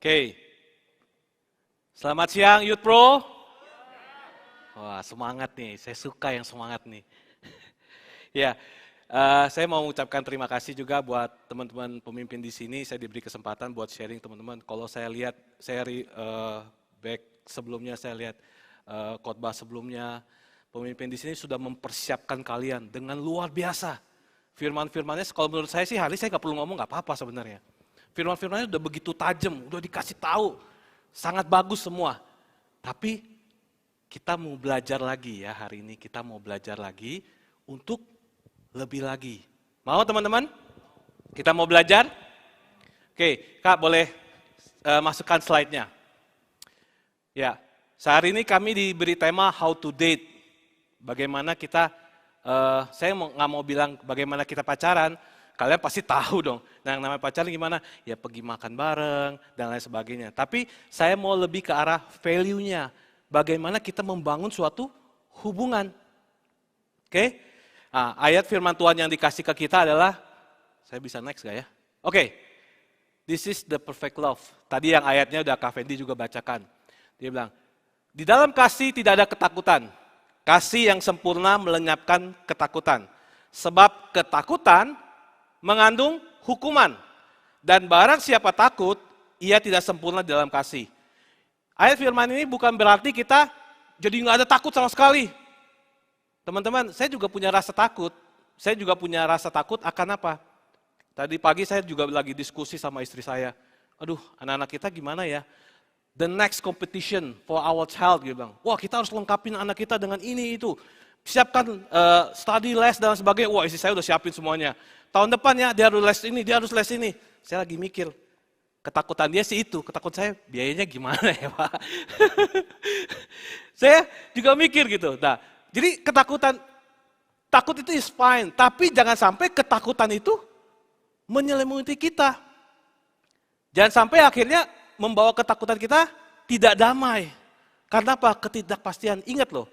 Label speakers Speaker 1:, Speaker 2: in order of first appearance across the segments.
Speaker 1: Oke, selamat siang Youth Pro. Wah, semangat nih, saya suka yang semangat nih. Ya, saya mau mengucapkan terima kasih juga buat teman-teman pemimpin di sini. Saya diberi kesempatan buat sharing teman-teman. Kalau saya lihat, back sebelumnya, saya lihat khotbah sebelumnya, pemimpin di sini sudah mempersiapkan kalian dengan luar biasa. Firman-firmannya, kalau menurut saya sih hari saya nggak perlu ngomong, nggak apa-apa sebenarnya. Firman-firmannya udah begitu tajam, udah dikasih tahu, sangat bagus semua. Tapi kita mau belajar lagi ya hari ini, kita mau belajar lagi untuk lebih lagi. Mau teman-teman? Kita mau belajar? Oke, Kak boleh masukkan slide-nya. Ya, sehari ini kami diberi tema How to Date. Bagaimana kita, saya nggak mau bilang bagaimana kita pacaran, kalian pasti tahu dong. Nah, yang namanya pacaran gimana? Ya pergi makan bareng dan lain sebagainya. Tapi saya mau lebih ke arah value-nya. Bagaimana kita membangun suatu hubungan. Oke? Nah, ayat firman Tuhan yang dikasih ke kita adalah, saya bisa next gak ya? Oke. This is the perfect love. Tadi yang ayatnya udah Kak Fendi juga bacakan. Dia bilang, di dalam kasih tidak ada ketakutan. Kasih yang sempurna melenyapkan ketakutan. Sebab ketakutan mengandung hukuman. Dan barang siapa takut, ia tidak sempurna di dalam kasih. Ayat firman ini bukan berarti kita jadi nggak ada takut sama sekali. Teman-teman, saya juga punya rasa takut. Saya juga punya rasa takut akan apa? Tadi pagi saya juga lagi diskusi sama istri saya. Aduh, anak-anak kita gimana ya? The next competition for our child, dia bilang. Wah, kita harus lengkapin anak kita dengan ini, itu. Siapkan study les dan sebagainya. Wah, istri saya udah siapin semuanya. Tahun depan ya, dia harus les ini, dia harus les ini. Saya lagi mikir, ketakutan dia sih itu, ketakutan saya biayanya gimana ya Pak. Saya juga mikir gitu. Nah, jadi takut itu is fine, tapi jangan sampai ketakutan itu menyelimuti kita. Jangan sampai akhirnya membawa ketakutan kita tidak damai. Karena apa? Ketidakpastian. Ingat loh,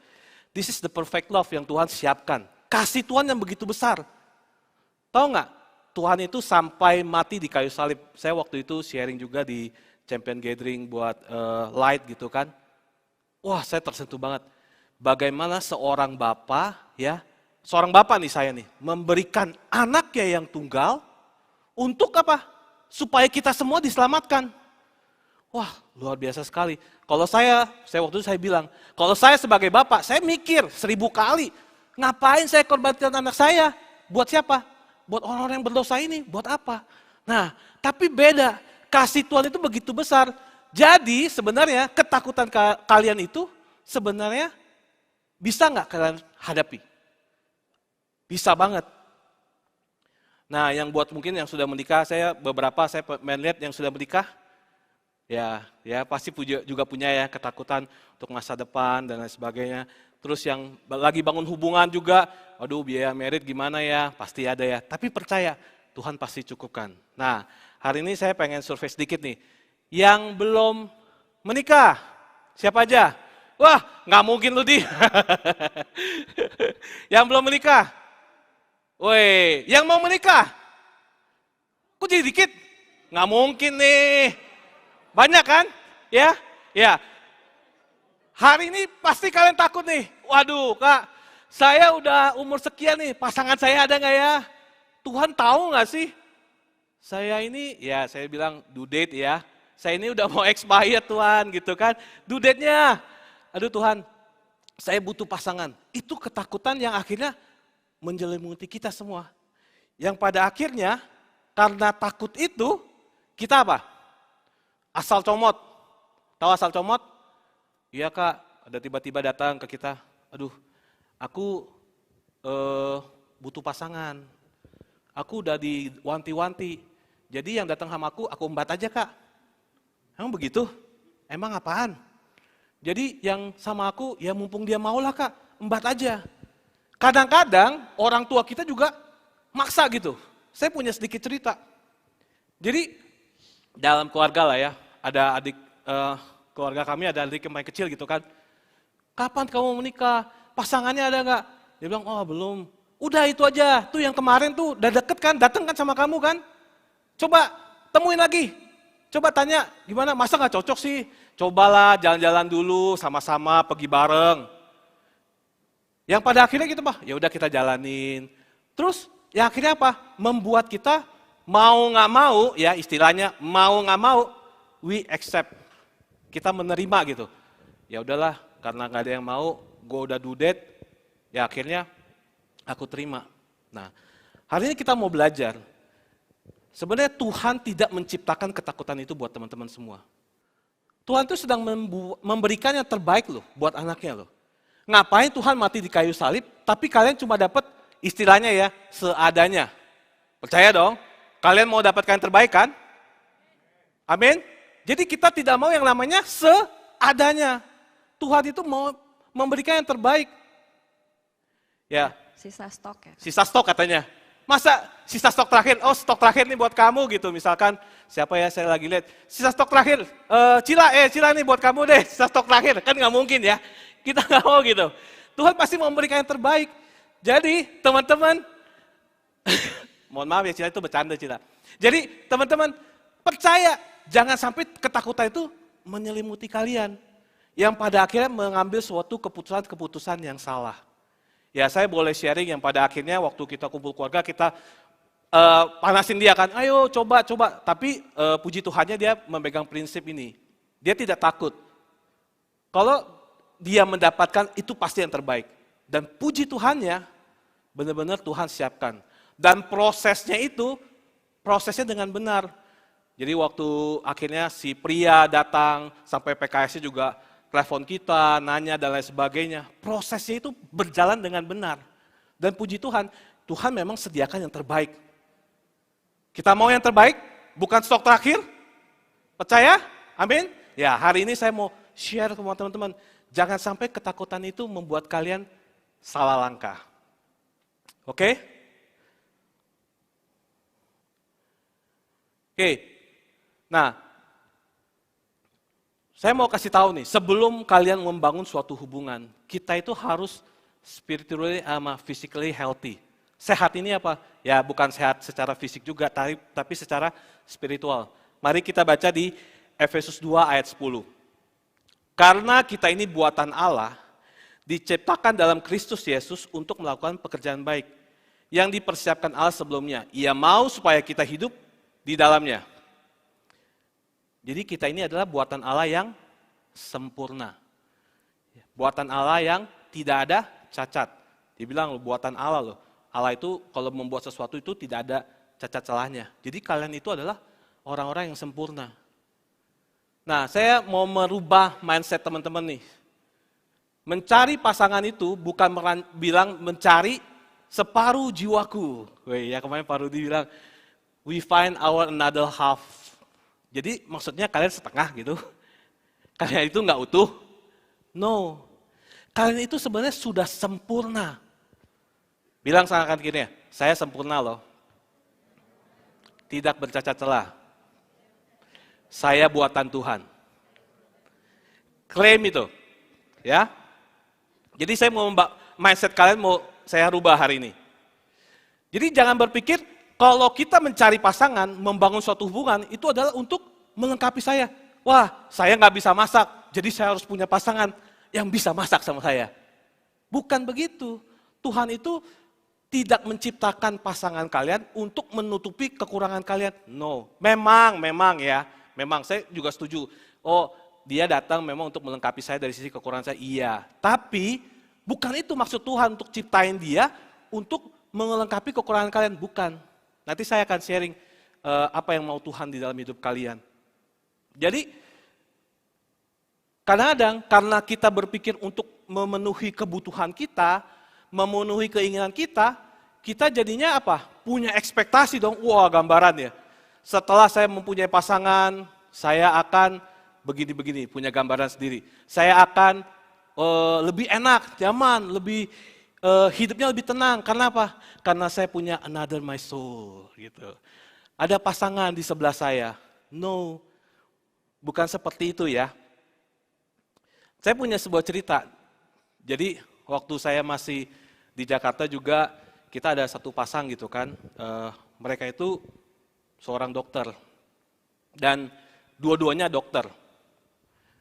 Speaker 1: this is the perfect love yang Tuhan siapkan. Kasih Tuhan yang begitu besar. Tahu nggak? Tuhan itu sampai mati di kayu salib. Saya waktu itu sharing juga di Champion Gathering buat Light gitu kan. Wah, saya tersentuh banget. Bagaimana seorang bapak nih saya nih, memberikan anaknya yang tunggal untuk apa? Supaya kita semua diselamatkan. Wah, luar biasa sekali. Kalau saya waktu itu saya bilang, kalau saya sebagai bapak, saya mikir 1000 kali, ngapain saya korbankan anak saya? Buat siapa? Buat orang-orang yang berdosa ini, buat apa? Nah, tapi beda. Kasih Tuhan itu begitu besar. Jadi sebenarnya ketakutan kalian itu sebenarnya bisa nggak kalian hadapi? Bisa banget. Nah, yang buat mungkin yang sudah menikah, saya lihat yang sudah menikah, ya pasti juga punya ya ketakutan untuk masa depan dan lain sebagainya. Terus yang lagi bangun hubungan juga, aduh biaya merit gimana ya, pasti ada ya. Tapi percaya, Tuhan pasti cukupkan. Nah, hari ini saya pengen survei sedikit nih. Yang belum menikah, siapa aja? Wah, nggak mungkin lu di. Yang belum menikah? Woi, yang mau menikah? Kok jadi dikit? Nggak mungkin nih. Banyak kan? Ya. Hari ini pasti kalian takut nih. Waduh Kak, saya udah umur sekian nih, pasangan saya ada nggak ya? Tuhan tahu nggak sih? Saya ini, ya saya bilang due date ya. Saya ini udah mau expired Tuhan gitu kan. Due date-nya. Aduh Tuhan, saya butuh pasangan. Itu ketakutan yang akhirnya menjelimuti kita semua. Yang pada akhirnya, karena takut itu, kita apa? Asal comot. Tahu asal comot? Iya Kak, ada tiba-tiba datang ke kita, aduh aku butuh pasangan, aku udah diwanti-wanti, jadi yang datang sama aku embat aja Kak. Emang begitu? Emang apaan? Jadi yang sama aku, ya mumpung dia mau lah Kak, embat aja. Kadang-kadang orang tua kita juga maksa gitu. Saya punya sedikit cerita. Jadi dalam keluarga lah ya, ada adik, keluarga kami ada adik yang main kecil gitu kan. Kapan kamu menikah? Pasangannya ada nggak? Dia bilang, oh belum. Udah itu aja, tuh yang kemarin tuh udah deket kan, dateng kan sama kamu kan. Coba temuin lagi. Coba tanya, gimana? Masa nggak cocok sih? Cobalah jalan-jalan dulu, sama-sama pergi bareng. Yang pada akhirnya gitu Pak, ya udah kita jalanin. Terus ya akhirnya apa? Membuat kita mau nggak mau, ya istilahnya mau nggak mau, we accept. Kita menerima gitu. Ya udahlah, karena nggak ada yang mau, gue udah do that, ya akhirnya aku terima. Nah, hari ini kita mau belajar. Sebenarnya Tuhan tidak menciptakan ketakutan itu buat teman-teman semua. Tuhan itu sedang memberikan yang terbaik loh buat anaknya loh. Ngapain Tuhan mati di kayu salib, tapi kalian cuma dapat istilahnya ya, seadanya. Percaya dong? Kalian mau dapatkan yang terbaik kan? Amin? Jadi kita tidak mau yang namanya seadanya. Tuhan itu mau memberikan yang terbaik. Ya.
Speaker 2: Sisa stok ya?
Speaker 1: Sisa stok katanya. Masa sisa stok terakhir, oh stok terakhir nih buat kamu gitu. Misalkan siapa ya saya lagi lihat, sisa stok terakhir, Cila nih buat kamu deh, sisa stok terakhir. Kan nggak mungkin ya, kita nggak mau gitu. Tuhan pasti mau memberikan yang terbaik. Jadi teman-teman, mohon maaf ya Cila itu bercanda Cila. Jadi teman-teman percaya, jangan sampai ketakutan itu menyelimuti kalian. Yang pada akhirnya mengambil suatu keputusan-keputusan yang salah. Ya saya boleh sharing yang pada akhirnya waktu kita kumpul keluarga kita panasin dia kan, ayo coba. Tapi puji Tuhannya dia memegang prinsip ini. Dia tidak takut. Kalau dia mendapatkan itu pasti yang terbaik. Dan puji Tuhannya benar-benar Tuhan siapkan. Dan prosesnya dengan benar. Jadi waktu akhirnya si pria datang sampai PKS juga telepon kita, nanya dan lain sebagainya. Prosesnya itu berjalan dengan benar. Dan puji Tuhan, Tuhan memang sediakan yang terbaik. Kita mau yang terbaik, bukan stok terakhir. Percaya? Amin? Ya, hari ini saya mau share ke teman-teman. Jangan sampai ketakutan itu membuat kalian salah langkah. Oke? Oke. Nah, saya mau kasih tahu nih, sebelum kalian membangun suatu hubungan, kita itu harus spiritually sama physically healthy. Sehat ini apa? Ya bukan sehat secara fisik juga, tapi secara spiritual. Mari kita baca di Efesus 2 ayat 10. Karena kita ini buatan Allah, diciptakan dalam Kristus Yesus untuk melakukan pekerjaan baik, yang dipersiapkan Allah sebelumnya. Ia mau supaya kita hidup di dalamnya. Jadi kita ini adalah buatan Allah yang sempurna. Buatan Allah yang tidak ada cacat. Dibilang buatan Allah loh. Allah itu kalau membuat sesuatu itu tidak ada cacat celahnya. Jadi kalian itu adalah orang-orang yang sempurna. Nah, saya mau merubah mindset teman-teman nih. Mencari pasangan itu bukan bilang mencari separuh jiwaku. Weh, ya kemarin Pak Rudi bilang, we find our another half. Jadi maksudnya kalian setengah gitu. Kalian itu nggak utuh. No. Kalian itu sebenarnya sudah sempurna. Bilang sama kan gini ya, saya sempurna loh. Tidak bercacat celah. Saya buatan Tuhan. Klaim itu. Ya. Jadi saya mau mindset kalian mau saya rubah hari ini. Jadi jangan berpikir kalau kita mencari pasangan, membangun suatu hubungan, itu adalah untuk melengkapi saya. Wah, saya nggak bisa masak, jadi saya harus punya pasangan yang bisa masak sama saya. Bukan begitu. Tuhan itu tidak menciptakan pasangan kalian untuk menutupi kekurangan kalian. No, memang ya. Memang saya juga setuju. Oh, dia datang memang untuk melengkapi saya dari sisi kekurangan saya. Iya, tapi bukan itu maksud Tuhan untuk ciptain dia untuk melengkapi kekurangan kalian. Bukan. Nanti saya akan sharing apa yang mau Tuhan di dalam hidup kalian. Jadi, kadang-kadang karena kita berpikir untuk memenuhi kebutuhan kita, memenuhi keinginan kita jadinya apa? Punya ekspektasi dong, wah gambaran ya. Setelah saya mempunyai pasangan, saya akan begini-begini, punya gambaran sendiri. Saya akan lebih enak, nyaman, lebih hidupnya lebih tenang. Karena apa? Karena saya punya another my soul gitu. Ada pasangan di sebelah saya. No, bukan seperti itu ya. Saya punya sebuah cerita. Jadi waktu saya masih di Jakarta juga kita ada satu pasang gitu kan. Mereka itu seorang dokter. Dan dua-duanya dokter.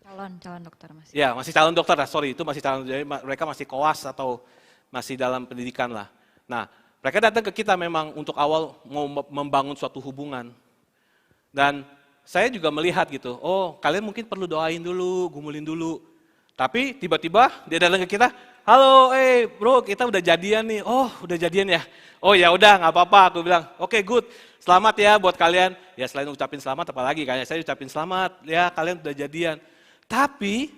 Speaker 2: Calon dokter masih.
Speaker 1: Ya, masih calon dokter lah, sorry, itu masih calon, jadi mereka masih koas atau masih dalam pendidikan lah. Nah, mereka datang ke kita memang untuk awal mau membangun suatu hubungan. Dan saya juga melihat gitu, oh kalian mungkin perlu doain dulu, gumulin dulu. Tapi tiba-tiba dia datang ke kita, halo, bro, kita udah jadian nih. Oh, udah jadian ya? Oh ya udah, nggak apa-apa. Aku bilang, oke, good, selamat ya buat kalian. Ya selain ucapin selamat, apalagi kayaknya saya ucapin selamat, ya kalian udah jadian. Tapi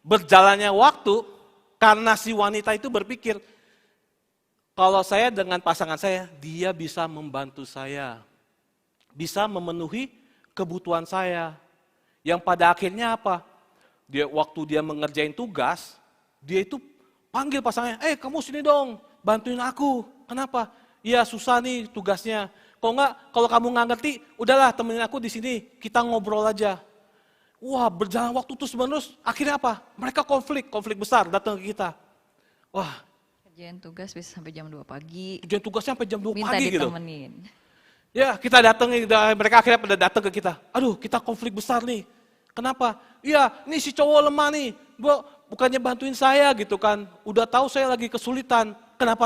Speaker 1: berjalannya waktu, karena si wanita itu berpikir, kalau saya dengan pasangan saya, dia bisa membantu saya, bisa memenuhi kebutuhan saya. Yang pada akhirnya apa? Waktu dia mengerjain tugas, dia itu panggil pasangannya, kamu sini dong, bantuin aku. Kenapa? Iya susah nih tugasnya. Kalau kamu nggak ngerti, udahlah temenin aku di sini, kita ngobrol aja. Wah, berjalan waktu terus menerus, akhirnya apa? Mereka konflik besar datang ke kita. Wah,
Speaker 2: kerjaan tugas bisa sampai jam 2 pagi.
Speaker 1: kerjaan tugasnya sampai jam 2
Speaker 2: Minta
Speaker 1: pagi gitu.
Speaker 2: ditemenin.
Speaker 1: Ya, kita datengin, mereka akhirnya pada datang ke kita. Aduh, kita konflik besar nih. Kenapa? Iya, ini si cowok lemah nih. Bukannya bantuin saya gitu kan. Udah tahu saya lagi kesulitan. Kenapa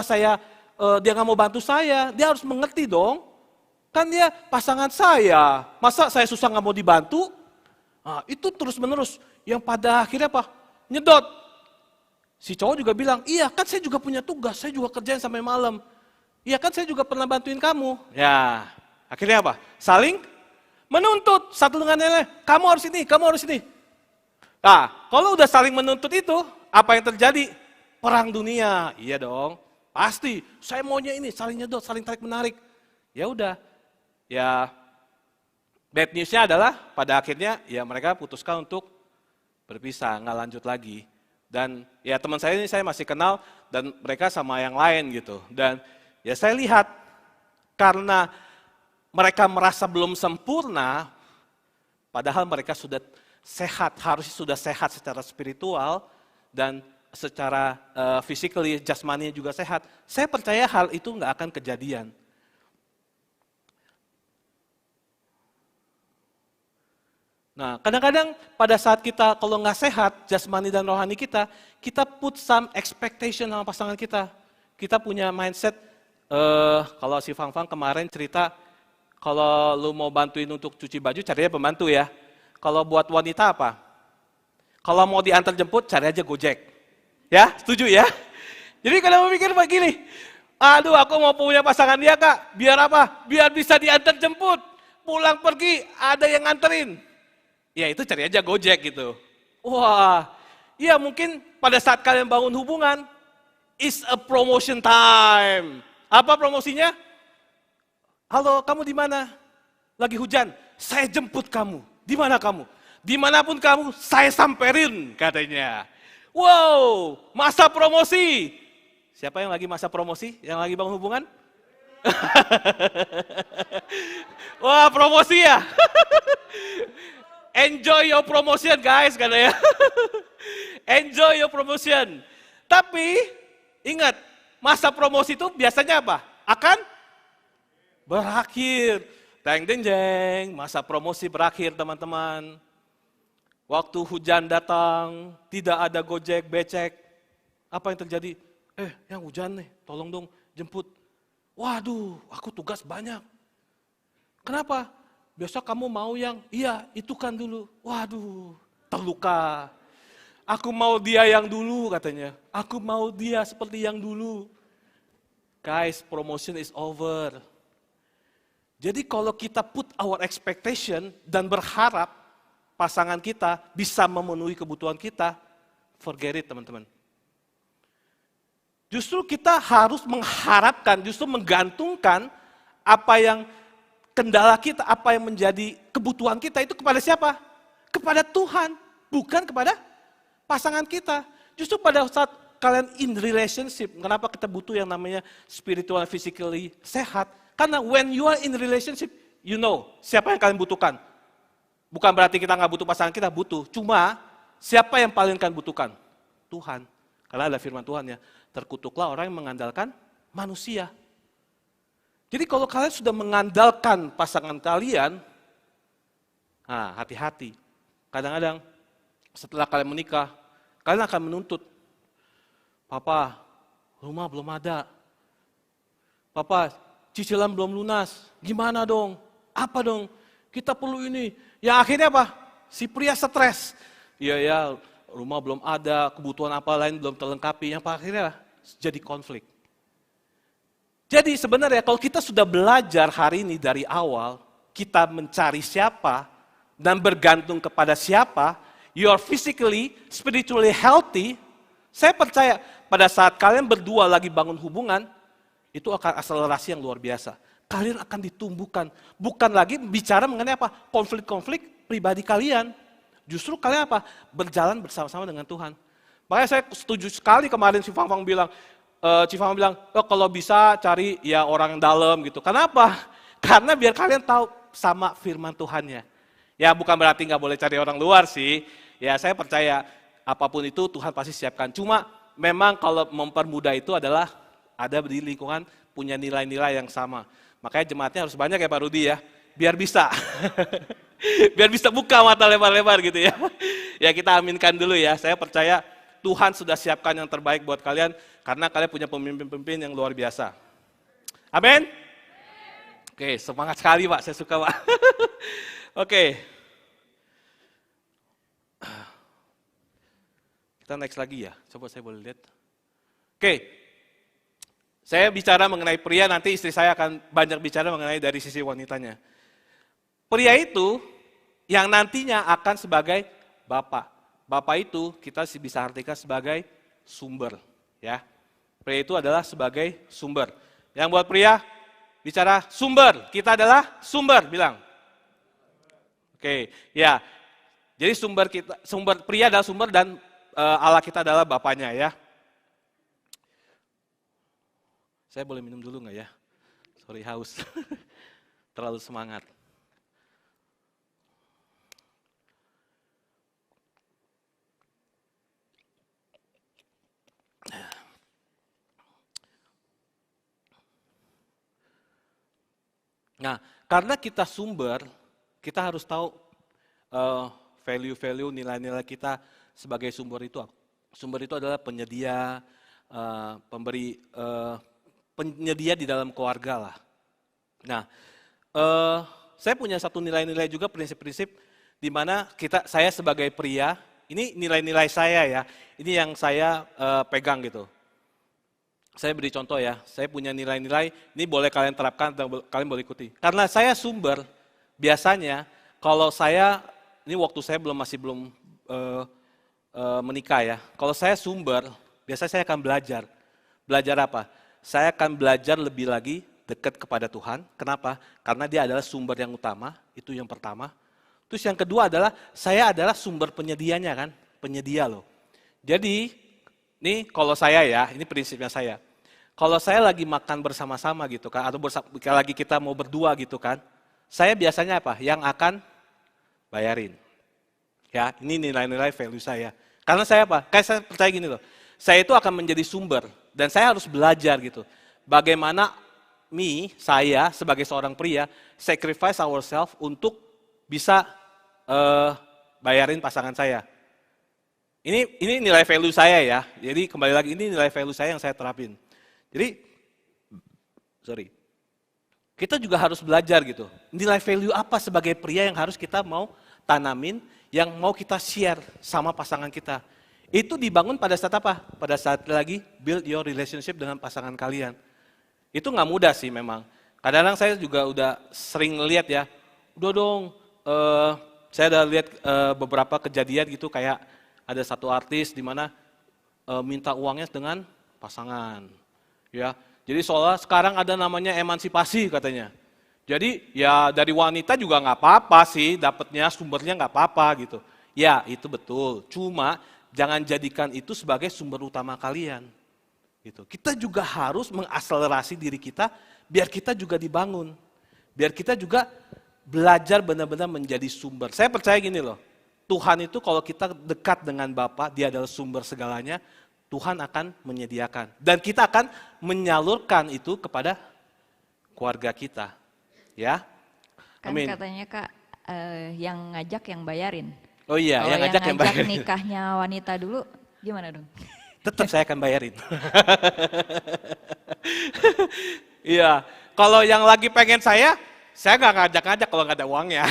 Speaker 1: dia nggak mau bantu saya? Dia harus mengerti dong. Kan dia pasangan saya. Masa saya susah nggak mau dibantu? Nah, itu terus menerus. Yang pada akhirnya apa? Nyedot. Si cowok juga bilang, iya kan saya juga punya tugas. Saya juga kerjain sampai malam. Iya kan saya juga pernah bantuin kamu. Ya, akhirnya apa? Saling menuntut satu dengan yang lain. Kamu harus ini, kamu harus ini. Nah, kalau udah saling menuntut itu, apa yang terjadi? Perang dunia. Iya dong, pasti. Saya maunya ini, saling nyedot, saling tarik menarik. Ya udah, ya bad news-nya adalah pada akhirnya ya mereka putuskan untuk berpisah, nggak lanjut lagi. Dan ya teman saya ini saya masih kenal dan mereka sama yang lain gitu. Dan ya saya lihat karena mereka merasa belum sempurna, padahal mereka sudah sehat, harusnya sudah sehat secara spiritual dan secara physically, jasmani juga sehat. Saya percaya hal itu nggak akan kejadian. Nah, kadang-kadang pada saat kita kalau nggak sehat, jasmani dan rohani kita put some expectation sama pasangan kita. Kita punya mindset, kalau si Fang kemarin cerita, kalau lu mau bantuin untuk cuci baju, carinya pembantu ya. Kalau buat wanita apa? Kalau mau diantar jemput, cari aja Gojek. Ya, setuju ya? Jadi kadang mikir begini, aduh aku mau punya pasangan dia kak, biar apa? Biar bisa diantar jemput, pulang pergi, ada yang nganterin. Ya itu cari aja Gojek gitu. Wah, ya mungkin pada saat kalian bangun hubungan, it's a promotion time. Apa promosinya? Halo, kamu di mana? Lagi hujan, saya jemput kamu. Di mana kamu? Dimanapun kamu, saya samperin katanya. Wow, masa promosi. Siapa yang lagi masa promosi? Yang lagi bangun hubungan? Wah, promosi ya. Enjoy your promotion guys, katanya. Enjoy your promotion. Tapi ingat, masa promosi itu biasanya apa? Akan berakhir. Deng deng jeng, masa promosi berakhir teman-teman. Waktu hujan datang, tidak ada Gojek, becek. Apa yang terjadi? Yang hujan nih, tolong dong jemput. Waduh, aku tugas banyak. Kenapa? Besok kamu mau yang, iya itu kan dulu. Waduh, terluka. Aku mau dia yang dulu katanya. Aku mau dia seperti yang dulu. Guys, promotion is over. Jadi kalau kita put our expectation dan berharap pasangan kita bisa memenuhi kebutuhan kita, forget it teman-teman. Justru kita harus mengharapkan, justru menggantungkan apa yang kendala kita, apa yang menjadi kebutuhan kita itu kepada siapa? Kepada Tuhan, bukan kepada pasangan kita. Justru pada saat kalian in relationship, kenapa kita butuh yang namanya spiritual and physically sehat? Karena when you are in relationship, you know siapa yang kalian butuhkan. Bukan berarti kita nggak butuh pasangan kita, butuh. Cuma siapa yang paling kalian butuhkan? Tuhan. Karena ada firman Tuhan ya, terkutuklah orang yang mengandalkan manusia. Jadi kalau kalian sudah mengandalkan pasangan kalian, Nah, hati-hati. Kadang-kadang setelah kalian menikah, kalian akan menuntut, Papa, rumah belum ada. Papa, cicilan belum lunas. Gimana dong? Apa dong? Kita perlu ini. Yang akhirnya apa? Si pria stres. Iya ya, rumah belum ada, kebutuhan apa lain belum terlengkapi. Yang akhirnya jadi konflik. Jadi sebenarnya kalau kita sudah belajar hari ini dari awal, kita mencari siapa dan bergantung kepada siapa, you are physically, spiritually healthy, saya percaya pada saat kalian berdua lagi bangun hubungan, itu akan akselerasi yang luar biasa. Kalian akan ditumbuhkan. Bukan lagi bicara mengenai apa? Konflik-konflik pribadi kalian. Justru kalian apa? Berjalan bersama-sama dengan Tuhan. Makanya saya setuju sekali kemarin si Fang bilang, oh, kalau bisa cari ya orang yang dalam gitu. Kenapa? Karena biar kalian tahu sama firman Tuhannya. Ya bukan berarti nggak boleh cari orang luar sih. Ya saya percaya apapun itu Tuhan pasti siapkan. Cuma memang kalau mempermudah itu adalah ada di lingkungan punya nilai-nilai yang sama. Makanya jemaatnya harus banyak ya Pak Rudi ya, biar bisa. Biar bisa buka mata lebar-lebar gitu ya. Ya kita aminkan dulu ya, saya percaya Tuhan sudah siapkan yang terbaik buat kalian, karena kalian punya pemimpin-pemimpin yang luar biasa. Amin? Oke, semangat sekali Pak, saya suka Pak. Oke. Kita next lagi ya, coba saya boleh lihat. Oke. Saya bicara mengenai pria, nanti istri saya akan banyak bicara mengenai dari sisi wanitanya. Pria itu yang nantinya akan sebagai bapak. Bapak itu kita bisa artikan sebagai sumber. Ya. Pria itu adalah sebagai sumber. Yang buat pria, bicara sumber. Kita adalah sumber, bilang. Oke, ya. Jadi sumber pria adalah sumber dan Allah kita adalah bapaknya ya. Saya boleh minum dulu nggak ya? Sorry haus, terlalu semangat. Nah, karena kita sumber, kita harus tahu value-value, nilai-nilai kita sebagai sumber itu. Sumber itu adalah penyedia, penyedia di dalam keluarga lah. Nah, saya punya satu nilai-nilai juga, prinsip-prinsip di mana saya sebagai pria, ini nilai-nilai saya ya, ini yang saya pegang gitu. Saya beri contoh ya, saya punya nilai-nilai, ini boleh kalian terapkan dan kalian boleh ikuti. Karena saya sumber, biasanya kalau saya, ini waktu saya masih belum menikah ya, kalau saya sumber, biasanya saya akan belajar. Belajar apa? Saya akan belajar lebih lagi dekat kepada Tuhan. Kenapa? Karena dia adalah sumber yang utama, itu yang pertama. Terus yang kedua adalah, saya adalah sumber penyedianya kan, penyedia loh. Jadi, ini kalau saya ya, ini prinsipnya saya. Kalau saya lagi makan bersama-sama gitu kan, atau lagi kita mau berdua gitu kan, saya biasanya apa? Yang akan bayarin. Ya, ini nilai-nilai value saya. Karena saya apa? Kayak saya percaya gini loh, saya itu akan menjadi sumber. Dan saya harus belajar gitu. Bagaimana saya sebagai seorang pria, sacrifice ourselves untuk bisa bayarin pasangan saya. Ini nilai value saya ya. Jadi kembali lagi, ini nilai value saya yang saya terapin. Jadi, kita juga harus belajar gitu. Nilai value apa sebagai pria yang harus kita mau tanamin, yang mau kita share sama pasangan kita. Itu dibangun pada saat apa? Pada saat lagi build your relationship dengan pasangan kalian. Itu nggak mudah sih memang. Kadang-kadang saya juga udah sering lihat ya, udah dong, saya udah lihat beberapa kejadian gitu, kayak ada satu artis di mana minta uangnya dengan pasangan. Ya, jadi soalnya sekarang ada namanya emansipasi katanya. Jadi ya dari wanita juga nggak apa-apa sih, dapatnya sumbernya nggak apa-apa gitu. Ya itu betul, cuma jangan jadikan itu sebagai sumber utama kalian. Gitu. Kita juga harus mengakselerasi diri kita biar kita juga dibangun. Biar kita juga belajar benar-benar menjadi sumber. Saya percaya gini loh, Tuhan itu kalau kita dekat dengan Bapa, dia adalah sumber segalanya, Tuhan akan menyediakan. Dan kita akan menyalurkan itu kepada keluarga kita. Ya,
Speaker 2: Kan
Speaker 1: amin.
Speaker 2: katanya Kak, yang ngajak yang bayarin.
Speaker 1: Oh iya,
Speaker 2: Kalau
Speaker 1: yang ngajak yang bayar.
Speaker 2: nikahnya wanita dulu, gimana dong?
Speaker 1: Tetap saya akan bayarin. Iya, kalau yang lagi pengen saya nggak ngajak-ngajak kalau nggak ada uangnya.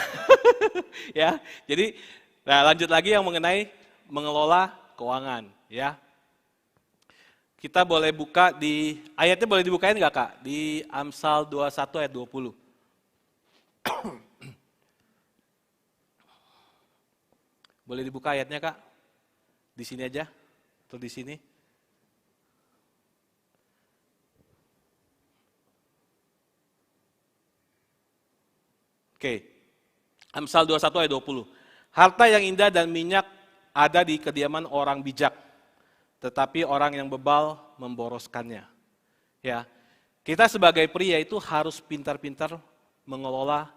Speaker 1: Ya, jadi nah lanjut lagi yang mengenai mengelola keuangan, ya. Kita boleh buka di, ayatnya boleh dibukain nggak Kak? Di Amsal 21 ayat 20. Boleh dibuka ayatnya Kak? Di sini aja, atau di sini? Oke, Amsal 21 ayat 20. Harta yang indah dan minyak ada di kediaman orang bijak, tetapi orang yang bebal memboroskannya. Ya, kita sebagai pria itu harus pintar-pintar mengelola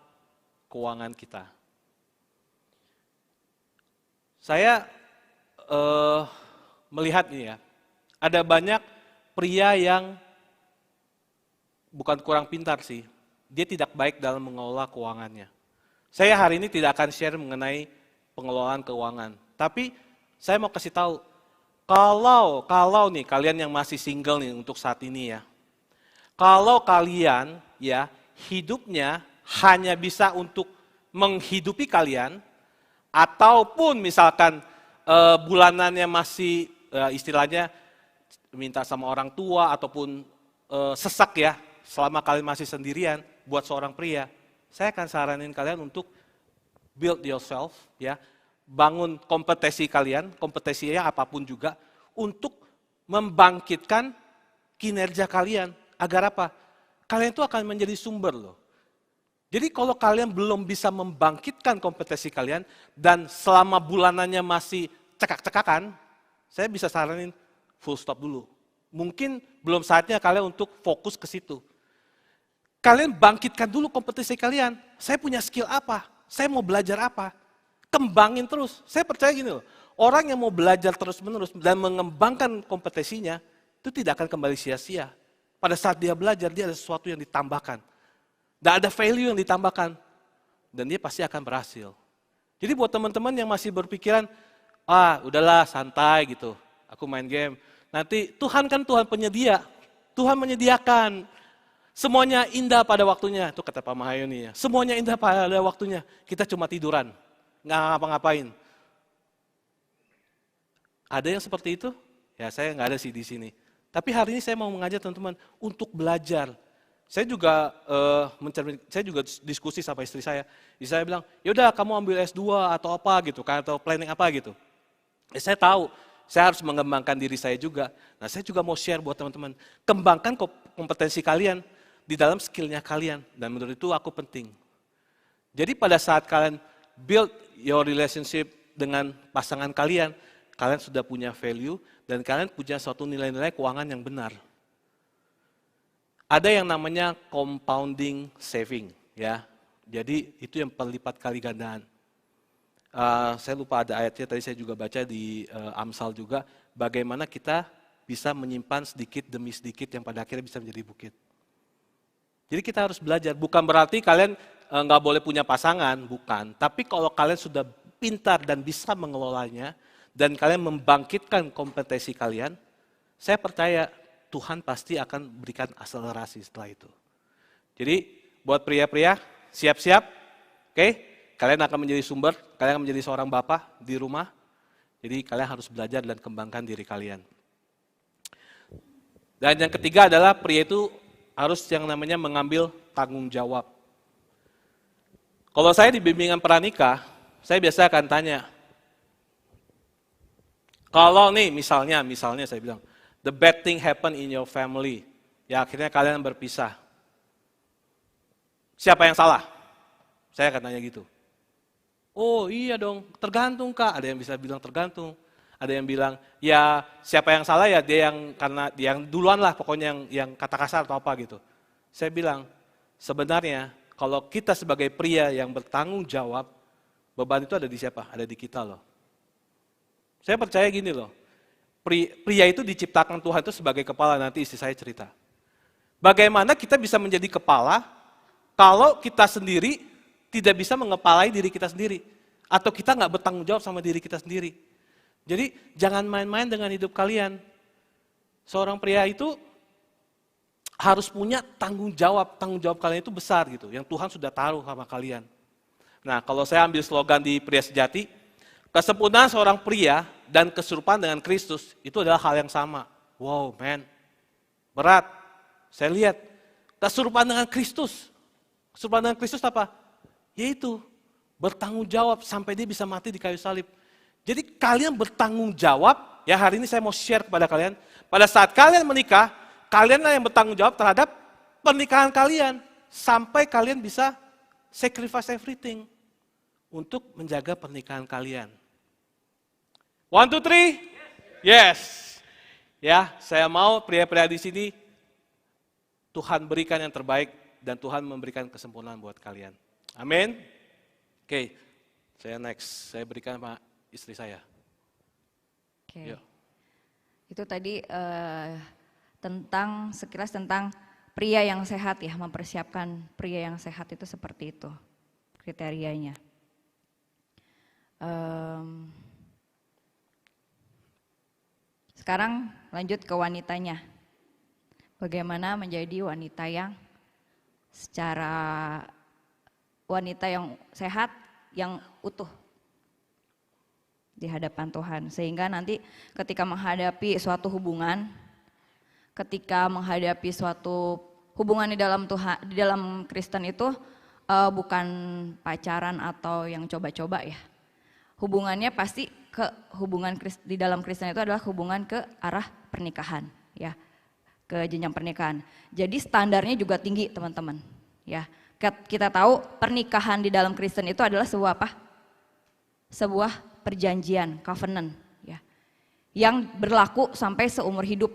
Speaker 1: keuangan kita. Saya melihat ini ya, ada banyak pria yang bukan kurang pintar sih, dia tidak baik dalam mengelola keuangannya. Saya hari ini tidak akan share mengenai pengelolaan keuangan, tapi saya mau kasih tahu, kalau nih kalian yang masih single nih untuk saat ini ya, kalau kalian ya hidupnya hanya bisa untuk menghidupi kalian, ataupun misalkan bulanannya masih istilahnya minta sama orang tua ataupun sesak ya, selama kalian masih sendirian buat seorang pria, saya akan saranin kalian untuk build yourself ya, bangun kompetensi kalian, kompetensinya apapun juga untuk membangkitkan kinerja kalian agar apa? Kalian itu akan menjadi sumber loh. Jadi kalau kalian belum bisa membangkitkan kompetensi kalian dan selama bulanannya masih cekak-cekakan, saya bisa saranin full stop dulu. Mungkin belum saatnya kalian untuk fokus ke situ. Kalian bangkitkan dulu kompetensi kalian. Saya punya skill apa? Saya mau belajar apa? Kembangin terus. Saya percaya gini loh, orang yang mau belajar terus-menerus dan mengembangkan kompetensinya, itu tidak akan kembali sia-sia. Pada saat dia belajar, dia ada sesuatu yang ditambahkan. Tidak ada value yang ditambahkan. Dan dia pasti akan berhasil. Jadi buat teman-teman yang masih berpikiran, udahlah santai gitu, aku main game. Nanti Tuhan kan Tuhan penyedia. Tuhan menyediakan. Semuanya indah pada waktunya. Itu kata Pak Mahayoni ya. Semuanya indah pada waktunya. Kita cuma tiduran. Nggak ngapa-ngapain. Ada yang seperti itu? Ya saya nggak ada sih di sini. Tapi hari ini saya mau mengajak teman-teman untuk belajar. Saya juga diskusi sama istri saya. Istri saya bilang, yaudah kamu ambil S2 atau apa gitu kan, atau planning apa gitu. Saya tahu, saya harus mengembangkan diri saya juga. Nah saya juga mau share buat teman-teman. Kembangkan kompetensi kalian di dalam skillnya kalian. Dan menurut itu aku penting. Jadi pada saat kalian build your relationship dengan pasangan kalian, kalian sudah punya value dan kalian punya suatu nilai-nilai keuangan yang benar. Ada yang namanya compounding saving, ya. Jadi itu yang berlipat kali gandaan. Saya lupa ada ayatnya, tadi saya juga baca di Amsal juga, bagaimana kita bisa menyimpan sedikit demi sedikit yang pada akhirnya bisa menjadi bukit. Jadi kita harus belajar, bukan berarti kalian nggak boleh punya pasangan, bukan. Tapi kalau kalian sudah pintar dan bisa mengelolanya, dan kalian membangkitkan kompetensi kalian, saya percaya Tuhan pasti akan berikan akselerasi setelah itu. Jadi buat pria-pria, siap-siap, oke? Kalian akan menjadi sumber, kalian akan menjadi seorang bapak di rumah. Jadi kalian harus belajar dan kembangkan diri kalian. Dan yang ketiga adalah pria itu harus yang namanya mengambil tanggung jawab. Kalau saya di bimbingan pranikah, saya biasa akan tanya, kalau nih misalnya saya bilang, the bad thing happen in your family, ya akhirnya kalian berpisah. Siapa yang salah? Saya akan tanya gitu. Oh iya dong, tergantung Kak. Ada yang bisa bilang tergantung. Ada yang bilang, ya siapa yang salah ya dia yang karena dia yang duluan lah pokoknya yang kata kasar atau apa gitu. Saya bilang, sebenarnya kalau kita sebagai pria yang bertanggung jawab, beban itu ada di siapa? Ada di kita loh. Saya percaya gini loh, pria itu diciptakan Tuhan itu sebagai kepala, nanti istri saya cerita. Bagaimana kita bisa menjadi kepala kalau kita sendiri tidak bisa mengepalai diri kita sendiri. Atau kita nggak bertanggung jawab sama diri kita sendiri. Jadi jangan main-main dengan hidup kalian. Seorang pria itu harus punya tanggung jawab kalian itu besar gitu, yang Tuhan sudah taruh sama kalian. Nah, kalau saya ambil slogan di Pria Sejati, kesempurnaan seorang pria dan keserupaan dengan Kristus itu adalah hal yang sama. Wow, man, berat. Saya lihat, keserupaan dengan Kristus. Keserupaan dengan Kristus apa? Yaitu bertanggung jawab sampai dia bisa mati di kayu salib. Jadi kalian bertanggung jawab, ya hari ini saya mau share kepada kalian, pada saat kalian menikah, kalianlah yang bertanggung jawab terhadap pernikahan kalian. Sampai kalian bisa sacrifice everything untuk menjaga pernikahan kalian. 1, 2, 3? Yes. Ya, saya mau pria-pria di sini, Tuhan berikan yang terbaik dan Tuhan memberikan kesempurnaan buat kalian. Amin. Oke, saya next. Saya berikan sama istri saya.
Speaker 2: Oke. Itu tadi sekilas tentang pria yang sehat ya, mempersiapkan pria yang sehat itu seperti itu kriterianya. Sekarang lanjut ke wanitanya. Bagaimana menjadi wanita yang sehat, yang utuh di hadapan Tuhan. Sehingga nanti ketika menghadapi suatu hubungan, ketika menghadapi suatu hubungan di dalam Tuhan, di dalam Kristen itu bukan pacaran atau yang coba-coba ya. Hubungannya pasti di dalam Kristen itu adalah hubungan ke arah pernikahan ya. Ke jenjang pernikahan. Jadi standarnya juga tinggi teman-teman ya. Kita tahu pernikahan di dalam Kristen itu adalah sebuah apa? Sebuah perjanjian, covenant ya. Yang berlaku sampai seumur hidup.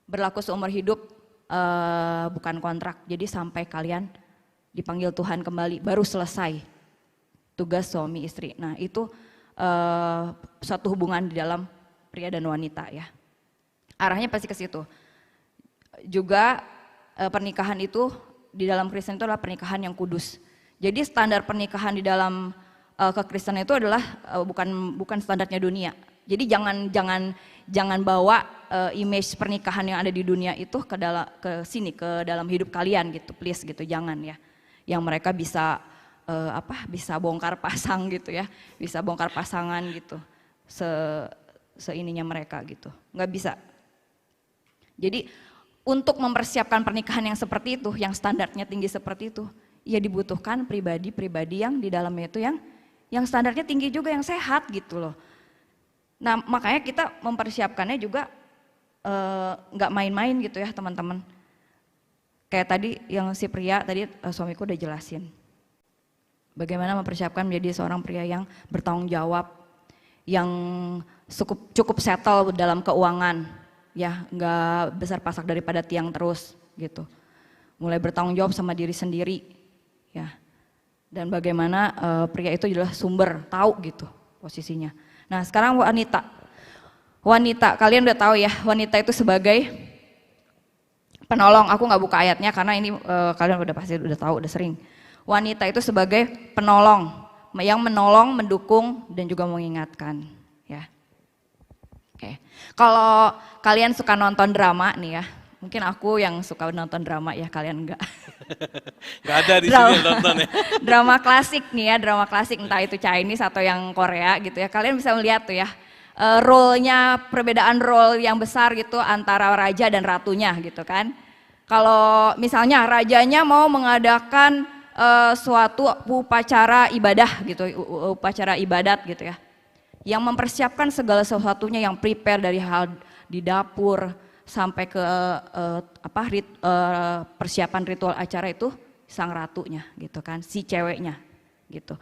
Speaker 2: Berlaku seumur hidup, bukan kontrak. Jadi sampai kalian dipanggil Tuhan kembali baru selesai tugas suami istri. Nah, itu suatu hubungan di dalam pria dan wanita ya. Arahnya pasti ke situ. Juga pernikahan itu di dalam Kristen itu adalah pernikahan yang kudus. Jadi standar pernikahan di dalam kekristenan itu adalah bukan standarnya dunia. Jadi jangan bawa image pernikahan yang ada di dunia itu ke dalam hidup kalian gitu, please gitu, jangan ya. Yang mereka bisa bisa bongkar pasang gitu ya, bisa bongkar pasangan gitu, seininya mereka gitu, nggak bisa. Jadi untuk mempersiapkan pernikahan yang seperti itu, yang standarnya tinggi seperti itu, ya dibutuhkan pribadi-pribadi yang di dalamnya itu yang standarnya tinggi juga, yang sehat gitu loh. Nah makanya kita mempersiapkannya juga nggak main-main gitu ya teman-teman. Kayak tadi yang si pria tadi suamiku udah jelasin. Bagaimana mempersiapkan menjadi seorang pria yang bertanggung jawab, yang cukup settle dalam keuangan, ya nggak besar pasak daripada tiang terus gitu. Mulai bertanggung jawab sama diri sendiri, ya. Dan bagaimana pria itu adalah sumber, tahu gitu posisinya. Nah sekarang wanita kalian udah tahu ya, wanita itu sebagai penolong. Aku nggak buka ayatnya karena ini kalian udah pasti udah tahu, udah sering. Wanita itu sebagai penolong, yang menolong, mendukung, dan juga mengingatkan. Ya. Oke. Kalau kalian suka nonton drama nih ya, mungkin aku yang suka nonton drama ya, kalian enggak.
Speaker 1: Enggak ada di sini yang nonton ya.
Speaker 2: Drama klasik nih ya, drama klasik entah itu Chinese atau yang Korea gitu ya. Kalian bisa melihat tuh ya, role-nya, perbedaan role yang besar gitu antara raja dan ratunya gitu kan. Kalau misalnya rajanya mau mengadakan suatu upacara ibadah gitu, upacara ibadat gitu ya, yang mempersiapkan segala sesuatunya, yang prepare dari hal di dapur sampai ke persiapan ritual acara itu sang ratunya gitu kan, si ceweknya gitu.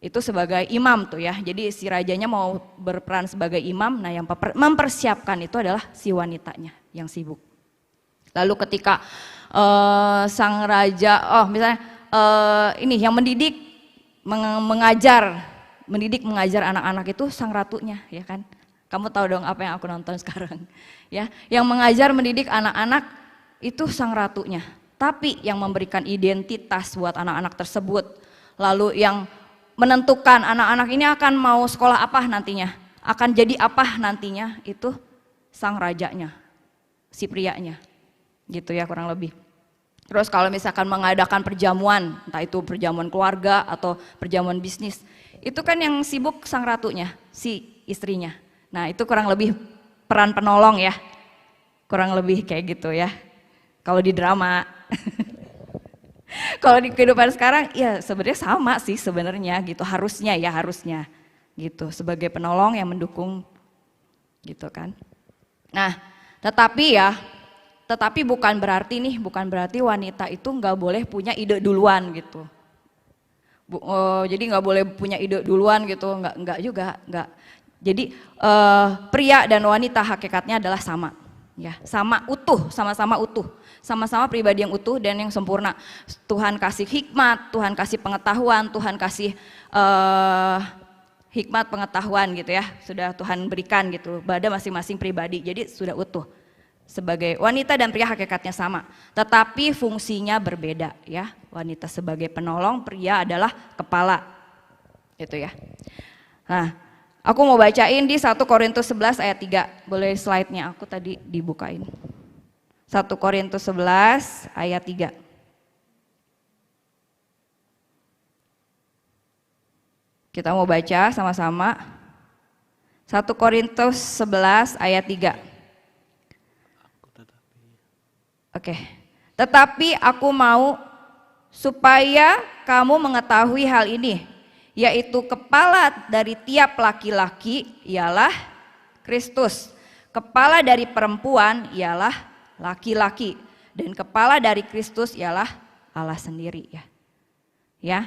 Speaker 2: Itu sebagai imam tuh ya, jadi si rajanya mau berperan sebagai imam, nah yang mempersiapkan itu adalah si wanitanya yang sibuk. Lalu ketika sang raja, misalnya ini yang mendidik, mengajar anak-anak itu sang ratunya ya kan. Kamu tahu dong apa yang aku nonton sekarang ya. Yang mengajar, mendidik anak-anak itu sang ratunya. Tapi yang memberikan identitas buat anak-anak tersebut, Lalu yang menentukan anak-anak ini akan mau sekolah apa nantinya, akan jadi apa nantinya, itu sang rajanya, si prianya, gitu ya kurang lebih. Terus kalau misalkan mengadakan perjamuan, entah itu perjamuan keluarga atau perjamuan bisnis, itu kan yang sibuk sang ratunya, si istrinya. Nah itu kurang lebih peran penolong ya, kurang lebih kayak gitu ya. Kalau di drama, kalau di kehidupan sekarang ya sebenarnya sama sih sebenarnya gitu, harusnya gitu, sebagai penolong yang mendukung gitu kan. Nah tetapi bukan berarti wanita itu nggak boleh punya ide duluan gitu. Jadi nggak boleh punya ide duluan gitu, nggak juga, nggak. Jadi pria dan wanita hakikatnya adalah sama, ya, sama utuh, sama-sama utuh, sama-sama pribadi yang utuh dan yang sempurna. Tuhan kasih hikmat, Tuhan kasih pengetahuan, Tuhan kasih hikmat pengetahuan gitu ya, sudah Tuhan berikan gitu pada masing-masing pribadi. Jadi sudah utuh. Sebagai wanita dan pria hakikatnya sama, tetapi fungsinya berbeda ya. Wanita sebagai penolong, pria adalah kepala. Itu ya. Nah, aku mau bacain di 1 Korintus 11 ayat 3. Boleh slide-nya aku tadi dibukain. 1 Korintus 11 ayat 3. Kita mau baca sama-sama. 1 Korintus 11 ayat 3. Oke. Tetapi aku mau supaya kamu mengetahui hal ini, yaitu kepala dari tiap laki-laki ialah Kristus. Kepala dari perempuan ialah laki-laki dan kepala dari Kristus ialah Allah sendiri ya. Ya.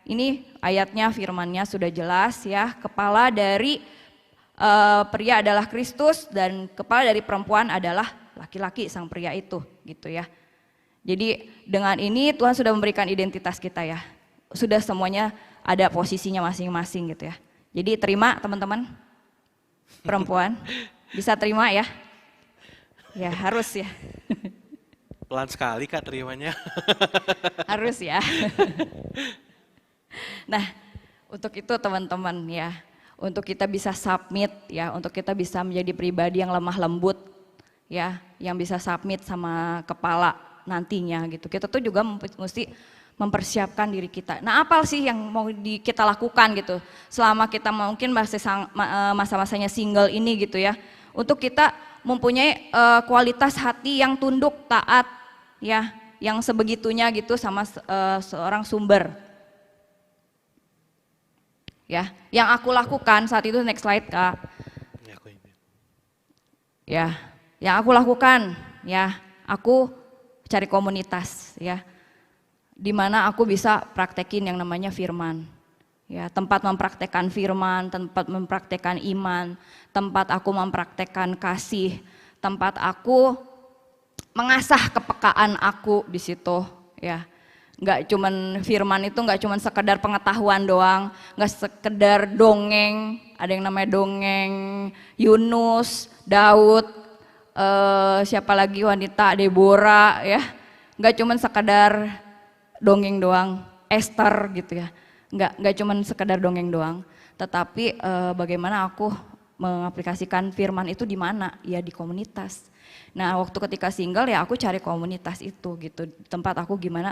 Speaker 2: Ini ayatnya, firmannya sudah jelas ya. Kepala dari pria adalah Kristus dan kepala dari perempuan adalah laki-laki sang pria itu gitu ya. Jadi dengan ini Tuhan sudah memberikan identitas kita ya. Sudah semuanya ada posisinya masing-masing gitu ya. Jadi terima teman-teman perempuan, bisa terima ya. Ya harus ya.
Speaker 1: Pelan sekali Kak terimanya.
Speaker 2: Harus ya. Nah untuk itu teman-teman ya, untuk kita bisa submit ya, untuk kita bisa menjadi pribadi yang lemah lembut ya, yang bisa submit sama kepala nantinya gitu. Kita tuh juga mesti mempersiapkan diri kita. Nah apa sih yang mau kita lakukan gitu selama kita mungkin masih masa-masanya single ini gitu ya, untuk kita mempunyai kualitas hati yang tunduk, taat ya, yang sebegitunya gitu sama seorang sumber ya. Yang aku lakukan saat itu, next slide Kak ya. Yang aku lakukan ya, aku cari komunitas ya, di mana aku bisa praktekin yang namanya firman ya, tempat mempraktekkan firman, tempat mempraktekkan iman, tempat aku mempraktekkan kasih, tempat aku mengasah kepekaan aku di situ ya. Nggak cuman firman itu nggak cuman sekedar pengetahuan doang, nggak sekedar dongeng, ada yang namanya dongeng Yunus, Daud, siapa lagi wanita, Deborah ya, nggak cuman sekedar dongeng doang, Esther gitu ya, nggak cuman sekedar dongeng doang, tetapi bagaimana aku mengaplikasikan firman itu di mana ya, di komunitas. Nah waktu ketika single ya aku cari komunitas itu gitu, tempat aku gimana,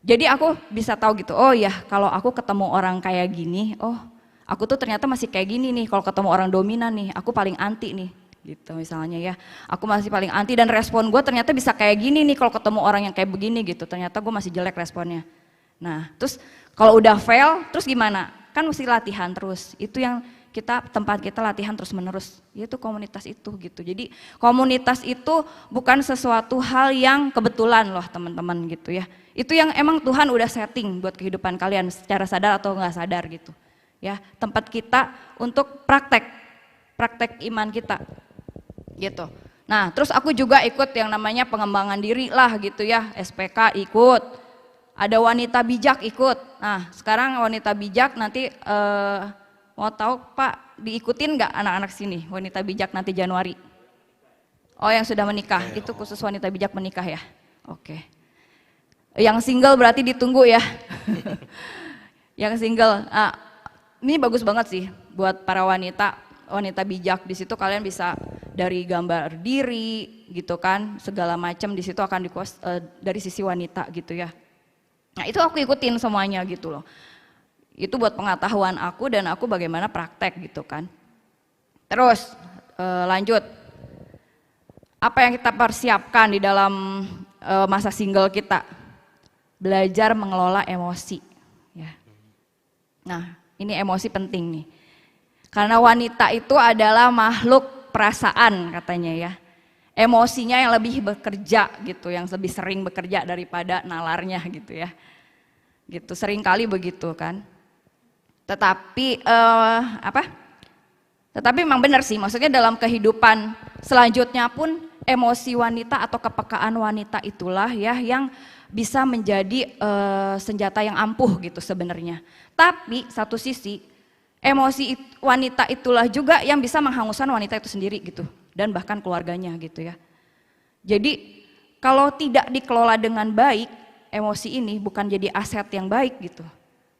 Speaker 2: jadi aku bisa tahu gitu, oh ya kalau aku ketemu orang kayak gini, oh aku tuh ternyata masih kayak gini nih, kalau ketemu orang dominan nih aku paling anti nih gitu misalnya ya, aku masih paling anti dan respon gue ternyata bisa kayak gini nih kalau ketemu orang yang kayak begini gitu, ternyata gue masih jelek responnya. Nah terus kalau udah fail terus gimana, kan mesti latihan terus, itu yang tempat kita latihan terus menerus, yaitu komunitas itu gitu. Jadi komunitas itu bukan sesuatu hal yang kebetulan loh teman-teman gitu ya, itu yang emang Tuhan udah setting buat kehidupan kalian secara sadar atau nggak sadar gitu ya, tempat kita untuk praktek iman kita gitu. Nah terus aku juga ikut yang namanya pengembangan diri lah gitu ya, SPK ikut, ada wanita bijak ikut. Nah sekarang wanita bijak nanti mau tahu Pak diikutin nggak anak-anak sini wanita bijak nanti Januari? Oh yang sudah menikah, itu khusus wanita bijak menikah ya. Oke. Yang single berarti ditunggu ya. Yang single, ini bagus banget sih buat para wanita, wanita bijak. Di situ kalian bisa dari gambar diri gitu kan, segala macam di situ akan dari sisi wanita gitu ya. Nah itu aku ikutin semuanya gitu loh. Itu buat pengetahuan aku dan aku bagaimana praktek gitu kan. Terus lanjut, apa yang kita persiapkan di dalam masa single kita? Belajar mengelola emosi. Ya. Nah ini emosi penting nih. Karena wanita itu adalah makhluk perasaan katanya ya. Emosinya yang lebih bekerja gitu, yang lebih sering bekerja daripada nalarnya gitu ya. Gitu, sering kali begitu kan. Tetapi Tetapi memang benar sih, maksudnya dalam kehidupan selanjutnya pun emosi wanita atau kepekaan wanita itulah ya yang bisa menjadi senjata yang ampuh gitu sebenarnya. Tapi satu sisi emosi wanita itulah juga yang bisa menghanguskan wanita itu sendiri gitu dan bahkan keluarganya gitu ya. Jadi kalau tidak dikelola dengan baik, emosi ini bukan jadi aset yang baik gitu.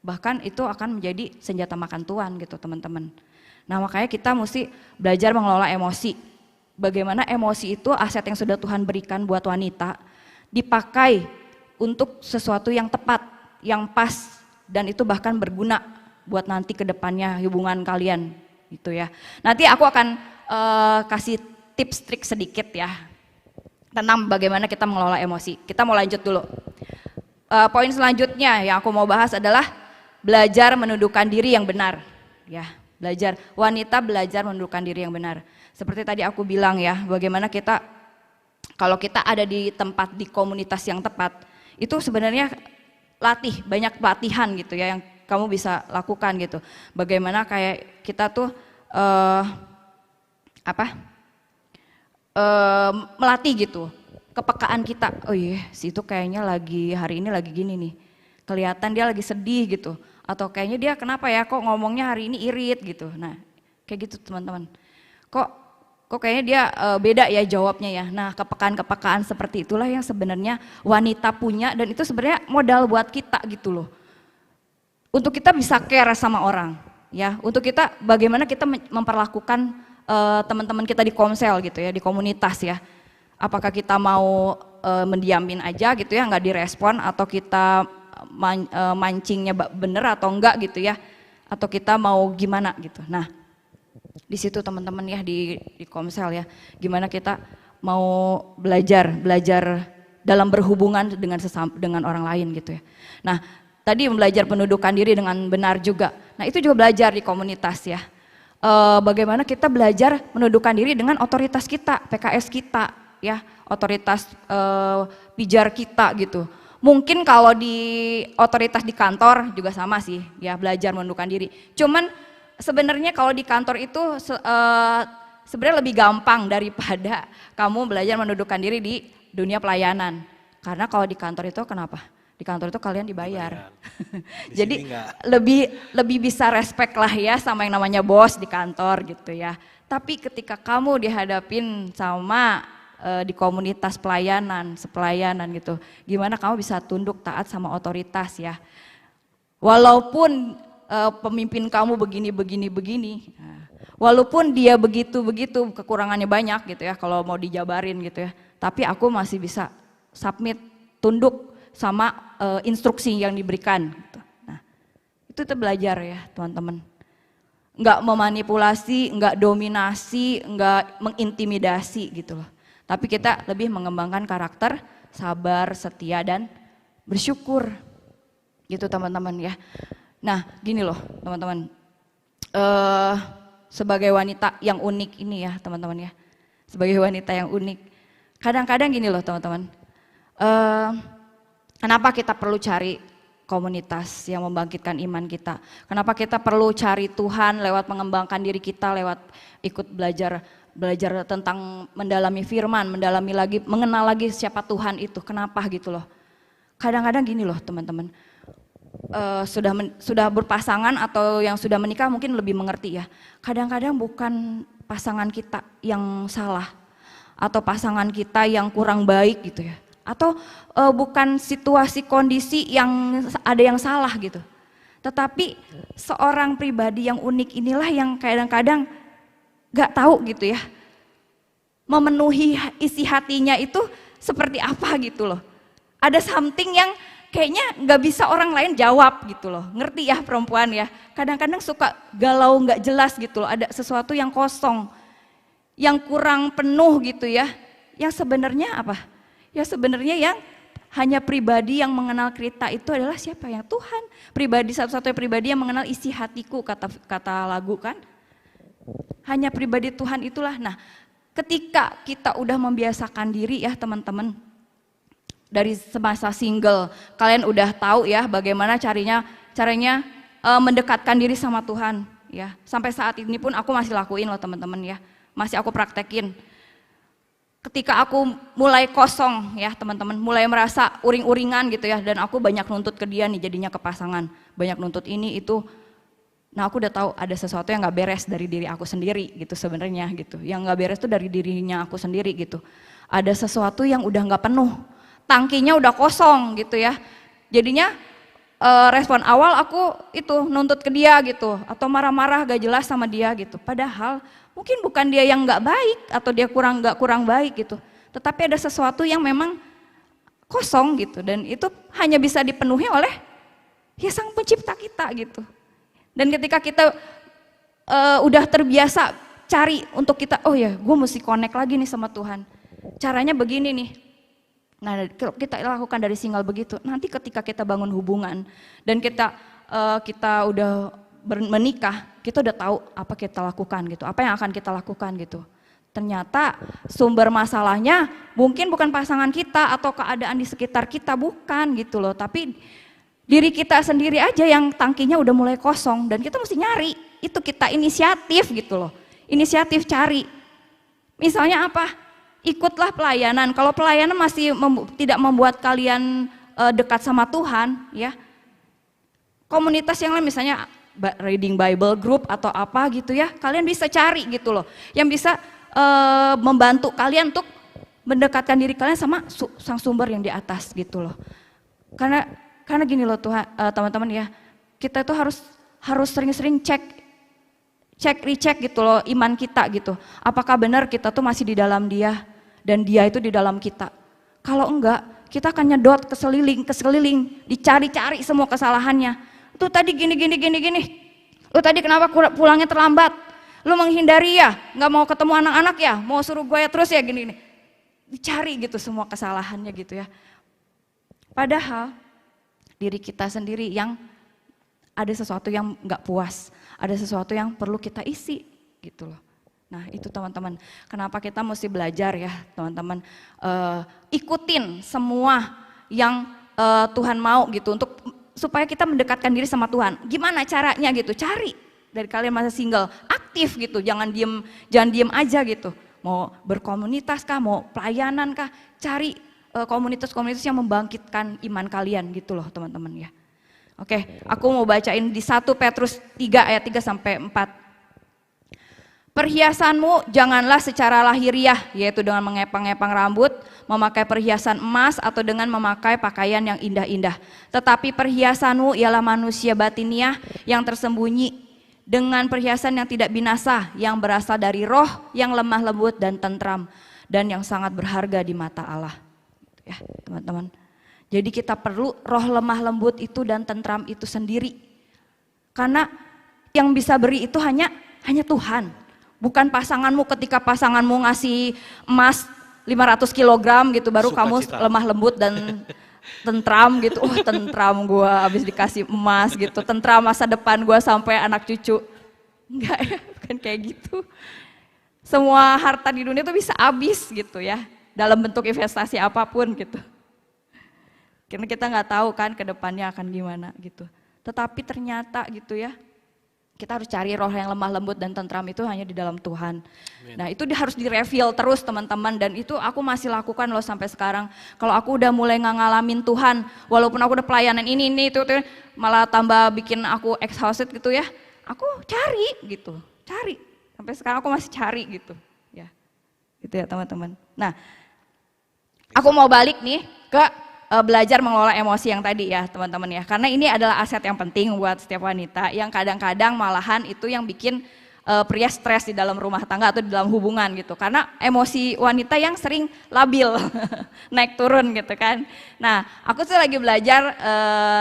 Speaker 2: Bahkan itu akan menjadi senjata makan tuan gitu teman-teman. Nah makanya kita mesti belajar mengelola emosi. Bagaimana emosi itu aset yang sudah Tuhan berikan buat wanita, dipakai untuk sesuatu yang tepat, yang pas, dan itu bahkan berguna buat nanti ke depannya hubungan kalian gitu ya. Nanti aku akan kasih tips trik sedikit ya tentang bagaimana kita mengelola emosi. Kita mau lanjut dulu. Poin selanjutnya yang aku mau bahas adalah belajar menundukkan diri yang benar. Ya, belajar, wanita belajar menundukkan diri yang benar. Seperti tadi aku bilang ya, bagaimana kita kalau kita ada di tempat di komunitas yang tepat, itu sebenarnya banyak pelatihan gitu ya yang kamu bisa lakukan gitu. Bagaimana kayak kita tuh melatih gitu kepekaan kita. Oh iya, si itu kayaknya hari ini lagi gini nih. Kelihatan dia lagi sedih gitu. Atau kayaknya dia kenapa ya kok ngomongnya hari ini irit gitu. Nah, kayak gitu teman-teman. Kok kayaknya dia beda ya jawabnya ya. Nah, kepekaan-kepekaan seperti itulah yang sebenarnya wanita punya dan itu sebenarnya modal buat kita gitu loh. Untuk kita bisa care sama orang, ya. Untuk kita bagaimana kita memperlakukan teman-teman kita di komsel gitu ya, di komunitas ya. Apakah kita mau mendiamin aja gitu ya, nggak direspon atau kita mancingnya bener atau enggak gitu ya, atau kita mau gimana gitu. Nah di situ teman-teman ya di komsel ya, gimana kita mau belajar dalam berhubungan dengan orang lain gitu ya. Nah tadi belajar pendudukan diri dengan benar juga. Nah itu juga belajar di komunitas ya. Bagaimana kita belajar menundukkan diri dengan otoritas kita, PKS kita ya, otoritas pijar kita gitu. Mungkin kalau di otoritas di kantor juga sama sih ya, belajar menundukkan diri. Cuman sebenarnya kalau di kantor itu sebenarnya lebih gampang daripada kamu belajar menundukkan diri di dunia pelayanan. Karena kalau di kantor itu kenapa? Di kantor itu kalian dibayar. Jadi lebih bisa respect lah ya sama yang namanya bos di kantor gitu ya. Tapi ketika kamu dihadapin sama di komunitas sepelayanan gitu, gimana kamu bisa tunduk taat sama otoritas ya. Walaupun pemimpin kamu begini, walaupun dia begitu kekurangannya banyak gitu ya, kalau mau dijabarin gitu ya, tapi aku masih bisa submit, tunduk sama instruksi yang diberikan gitu. Nah itu belajar ya teman-teman, nggak memanipulasi, nggak dominasi, nggak mengintimidasi gitu loh, tapi kita lebih mengembangkan karakter, sabar, setia dan bersyukur gitu teman-teman ya. Nah gini loh teman-teman, sebagai wanita yang unik ini ya teman-teman ya, sebagai wanita yang unik, kadang-kadang gini loh teman-teman, kenapa kita perlu cari komunitas yang membangkitkan iman kita, kenapa kita perlu cari Tuhan lewat mengembangkan diri kita, lewat ikut belajar tentang mendalami firman, mengenal lagi siapa Tuhan itu, kenapa gitu loh. Kadang-kadang gini loh teman-teman, sudah berpasangan atau yang sudah menikah mungkin lebih mengerti ya. Kadang-kadang bukan pasangan kita yang salah atau pasangan kita yang kurang baik gitu ya. Atau bukan situasi kondisi yang ada yang salah gitu. Tetapi seorang pribadi yang unik inilah yang kadang-kadang gak tahu gitu ya, memenuhi isi hatinya itu seperti apa gitu loh. Ada something yang kayaknya gak bisa orang lain jawab gitu loh. Ngerti ya perempuan ya, kadang-kadang suka galau gak jelas gitu loh, ada sesuatu yang kosong, yang kurang penuh gitu ya. Yang sebenarnya apa? Ya sebenarnya yang hanya pribadi yang mengenal kita itu adalah siapa? Yang Tuhan. Pribadi, satu-satunya pribadi yang mengenal isi hatiku, kata lagu kan. Hanya pribadi Tuhan itulah. Nah, ketika kita udah membiasakan diri ya teman-teman, dari semasa single, kalian udah tahu ya bagaimana caranya mendekatkan diri sama Tuhan ya. Sampai saat ini pun aku masih lakuin loh teman-teman ya, masih aku praktekin. Ketika aku mulai kosong ya teman-teman, mulai merasa uring-uringan gitu ya, dan aku banyak nuntut ke dia nih, jadinya ke pasangan, banyak nuntut ini itu. Nah aku udah tahu ada sesuatu yang gak beres dari diri aku sendiri gitu sebenarnya gitu. Yang gak beres tuh dari dirinya aku sendiri gitu. Ada sesuatu yang udah gak penuh, tangkinya udah kosong gitu ya. Jadinya respon awal aku itu nuntut ke dia gitu, atau marah-marah gak jelas sama dia gitu. Padahal mungkin bukan dia yang gak baik atau dia kurang baik gitu. Tetapi ada sesuatu yang memang kosong gitu, dan itu hanya bisa dipenuhi oleh ya Sang Pencipta kita gitu. Dan ketika kita udah terbiasa cari untuk kita, oh ya gue mesti connect lagi nih sama Tuhan. Caranya begini nih. Nah kita lakukan dari single begitu. Nanti ketika kita bangun hubungan dan kita udah menikah, kita udah tahu apa kita lakukan gitu. Apa yang akan kita lakukan gitu. Ternyata sumber masalahnya mungkin bukan pasangan kita atau keadaan di sekitar kita, bukan gitu loh. Tapi diri kita sendiri aja yang tangkinya udah mulai kosong, dan kita mesti nyari, itu kita inisiatif gitu loh, inisiatif cari. Misalnya apa? Ikutlah pelayanan, kalau pelayanan masih tidak membuat kalian dekat sama Tuhan ya, komunitas yang lain misalnya reading Bible group atau apa gitu ya, kalian bisa cari gitu loh, yang bisa membantu kalian untuk mendekatkan diri kalian sama Sang Sumber yang di atas gitu loh. Karena gini loh Tuhan, teman-teman ya, kita itu harus sering-sering recheck gitu loh iman kita gitu. Apakah benar kita tuh masih di dalam Dia dan Dia itu di dalam kita. Kalau enggak, kita akan nyedot ke sekeliling, dicari-cari semua kesalahannya. Tuh tadi gini. Lu tadi kenapa pulangnya terlambat? Lu menghindari ya, nggak mau ketemu anak-anak ya, mau suruh gue ya terus ya gini. Dicari gitu semua kesalahannya gitu ya. Padahal diri kita sendiri yang ada sesuatu yang nggak puas, ada sesuatu yang perlu kita isi gitu loh. Nah itu teman-teman, kenapa kita mesti belajar ya teman-teman, ikutin semua yang Tuhan mau gitu, untuk supaya kita mendekatkan diri sama Tuhan. Gimana caranya gitu? Cari dari kalian masih single, aktif gitu, jangan diem aja gitu. Mau berkomunitas kah, mau pelayanan kah, cari komunitas-komunitas yang membangkitkan iman kalian gitu loh teman-teman ya. Oke, aku mau bacain di 1 Petrus 3 ayat 3 sampai 4. Perhiasanmu janganlah secara lahiriah, yaitu dengan mengepang-epang rambut, memakai perhiasan emas atau dengan memakai pakaian yang indah-indah. Tetapi perhiasanmu ialah manusia batiniah yang tersembunyi dengan perhiasan yang tidak binasa, yang berasal dari roh yang lemah lembut dan tentram dan yang sangat berharga di mata Allah. Ya teman-teman, jadi kita perlu roh lemah lembut itu dan tentram itu sendiri, karena yang bisa beri itu hanya Tuhan, bukan pasanganmu. Ketika pasanganmu ngasih emas 500 kg gitu, baru kamu lemah lembut dan tentram gitu. Tentram gue habis dikasih emas gitu, tentram masa depan gue sampai anak cucu. Enggak ya, bukan kayak gitu. Semua harta di dunia itu bisa habis gitu ya, dalam bentuk investasi apapun gitu. Karena kita nggak tahu kan ke depannya akan gimana gitu. Tetapi ternyata gitu ya, kita harus cari roh yang lemah lembut dan tentram itu hanya di dalam Tuhan. Amen. Nah itu harus direveal terus teman-teman, dan itu aku masih lakukan loh sampai sekarang. Kalau aku udah mulai ngalamin Tuhan, walaupun aku udah pelayanan ini itu malah tambah bikin aku exhausted gitu ya, aku cari. Sampai sekarang aku masih cari gitu ya. Gitu ya teman-teman. Nah, aku mau balik nih ke belajar mengelola emosi yang tadi ya teman-teman ya. Karena ini adalah aset yang penting buat setiap wanita yang kadang-kadang malahan itu yang bikin pria stres di dalam rumah tangga atau di dalam hubungan gitu. Karena emosi wanita yang sering labil, naik turun gitu kan. Nah, aku tuh lagi belajar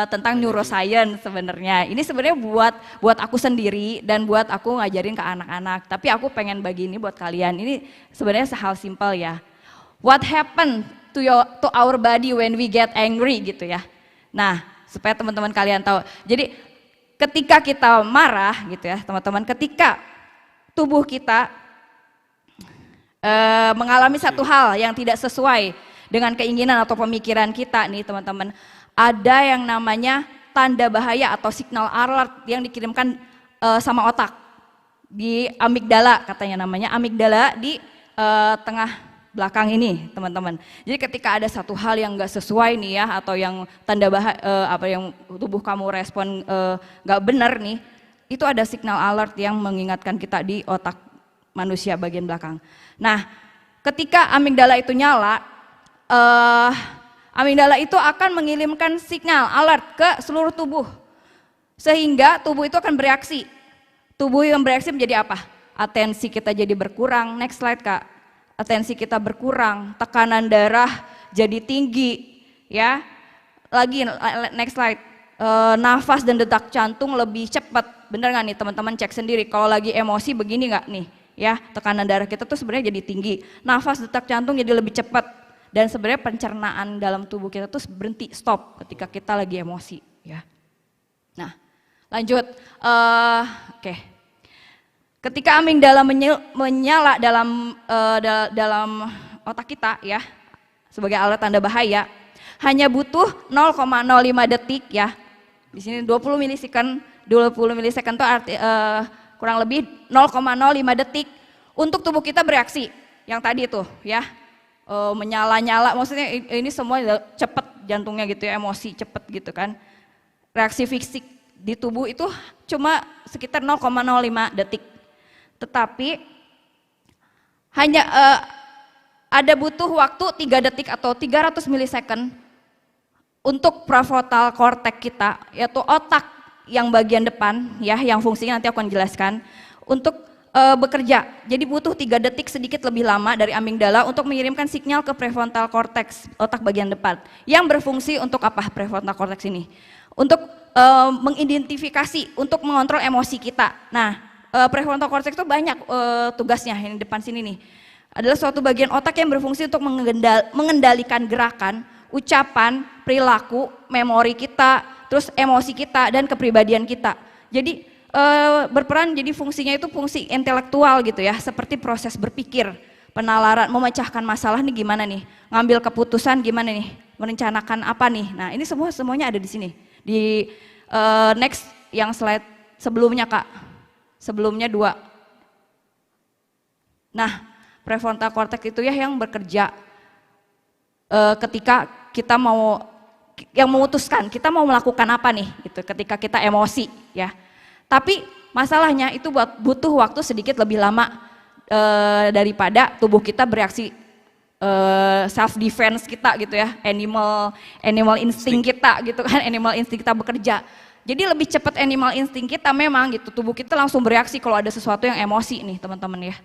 Speaker 2: tentang neuroscience sebenarnya. Ini sebenarnya buat aku sendiri dan buat aku ngajarin ke anak-anak. Tapi aku pengen bagi ini buat kalian. Ini sebenarnya hal simpel ya. What happened to our body when we get angry gitu ya. Nah, supaya teman-teman kalian tahu. Jadi ketika kita marah gitu ya, teman-teman, ketika tubuh kita mengalami satu hal yang tidak sesuai dengan keinginan atau pemikiran kita nih teman-teman, ada yang namanya tanda bahaya atau signal alert yang dikirimkan sama otak di amigdala, katanya namanya amigdala di tengah belakang ini teman-teman. Jadi ketika ada satu hal yang nggak sesuai nih ya, atau yang tanda apa yang tubuh kamu respon nggak benar nih, itu ada signal alert yang mengingatkan kita di otak manusia bagian belakang. Nah, ketika amigdala itu nyala, amigdala itu akan mengirimkan signal alert ke seluruh tubuh, sehingga tubuh itu akan bereaksi. Tubuh yang bereaksi menjadi apa? Atensi kita jadi berkurang. Next slide Kak. Atensi kita berkurang, tekanan darah jadi tinggi, ya. Lagi next slide. Nafas dan detak jantung lebih cepat. Bener nggak nih teman-teman, cek sendiri. Kalau lagi emosi begini nggak nih, ya, tekanan darah kita tuh sebenarnya jadi tinggi. Nafas, detak jantung jadi lebih cepat. Dan sebenarnya pencernaan dalam tubuh kita tuh berhenti, stop ketika kita lagi emosi, ya. Nah, lanjut. Oke. Ketika amigdala menyala dalam otak kita ya, sebagai alat tanda bahaya, hanya butuh 0,05 detik ya. Di sini 20 milisecond itu kurang lebih 0,05 detik untuk tubuh kita bereaksi. Yang tadi itu ya, menyala-nyala, maksudnya ini semua cepat jantungnya gitu ya, emosi cepat gitu kan. Reaksi fisik di tubuh itu cuma sekitar 0,05 detik. Tetapi hanya ada butuh waktu 3 detik atau 300 milisecond untuk prefrontal cortex kita, yaitu otak yang bagian depan ya, yang fungsinya nanti aku akan jelaskan, untuk bekerja. Jadi butuh 3 detik sedikit lebih lama dari amigdala untuk mengirimkan sinyal ke prefrontal cortex, otak bagian depan, yang berfungsi untuk apa prefrontal cortex ini? Untuk mengidentifikasi, untuk mengontrol emosi kita. Nah, prefrontal cortex itu banyak tugasnya, yang di depan sini nih. Adalah suatu bagian otak yang berfungsi untuk mengendalikan gerakan, ucapan, perilaku, memori kita, terus emosi kita, dan kepribadian kita. Jadi berperan, jadi fungsinya itu fungsi intelektual gitu ya, seperti proses berpikir, penalaran, memecahkan masalah nih gimana nih, ngambil keputusan gimana nih, merencanakan apa nih. Nah ini semuanya ada di sini. Di next yang slide sebelumnya Kak, sebelumnya 2. Nah prefrontal cortex itu ya yang bekerja ketika kita mau, yang memutuskan kita mau melakukan apa nih gitu, ketika kita emosi ya. Tapi masalahnya itu butuh waktu sedikit lebih lama daripada tubuh kita bereaksi self defense kita gitu ya, animal instinct kita gitu kan, animal instinct kita bekerja. Jadi lebih cepat animal instinct kita memang gitu, tubuh kita langsung bereaksi kalau ada sesuatu yang emosi nih teman-teman ya.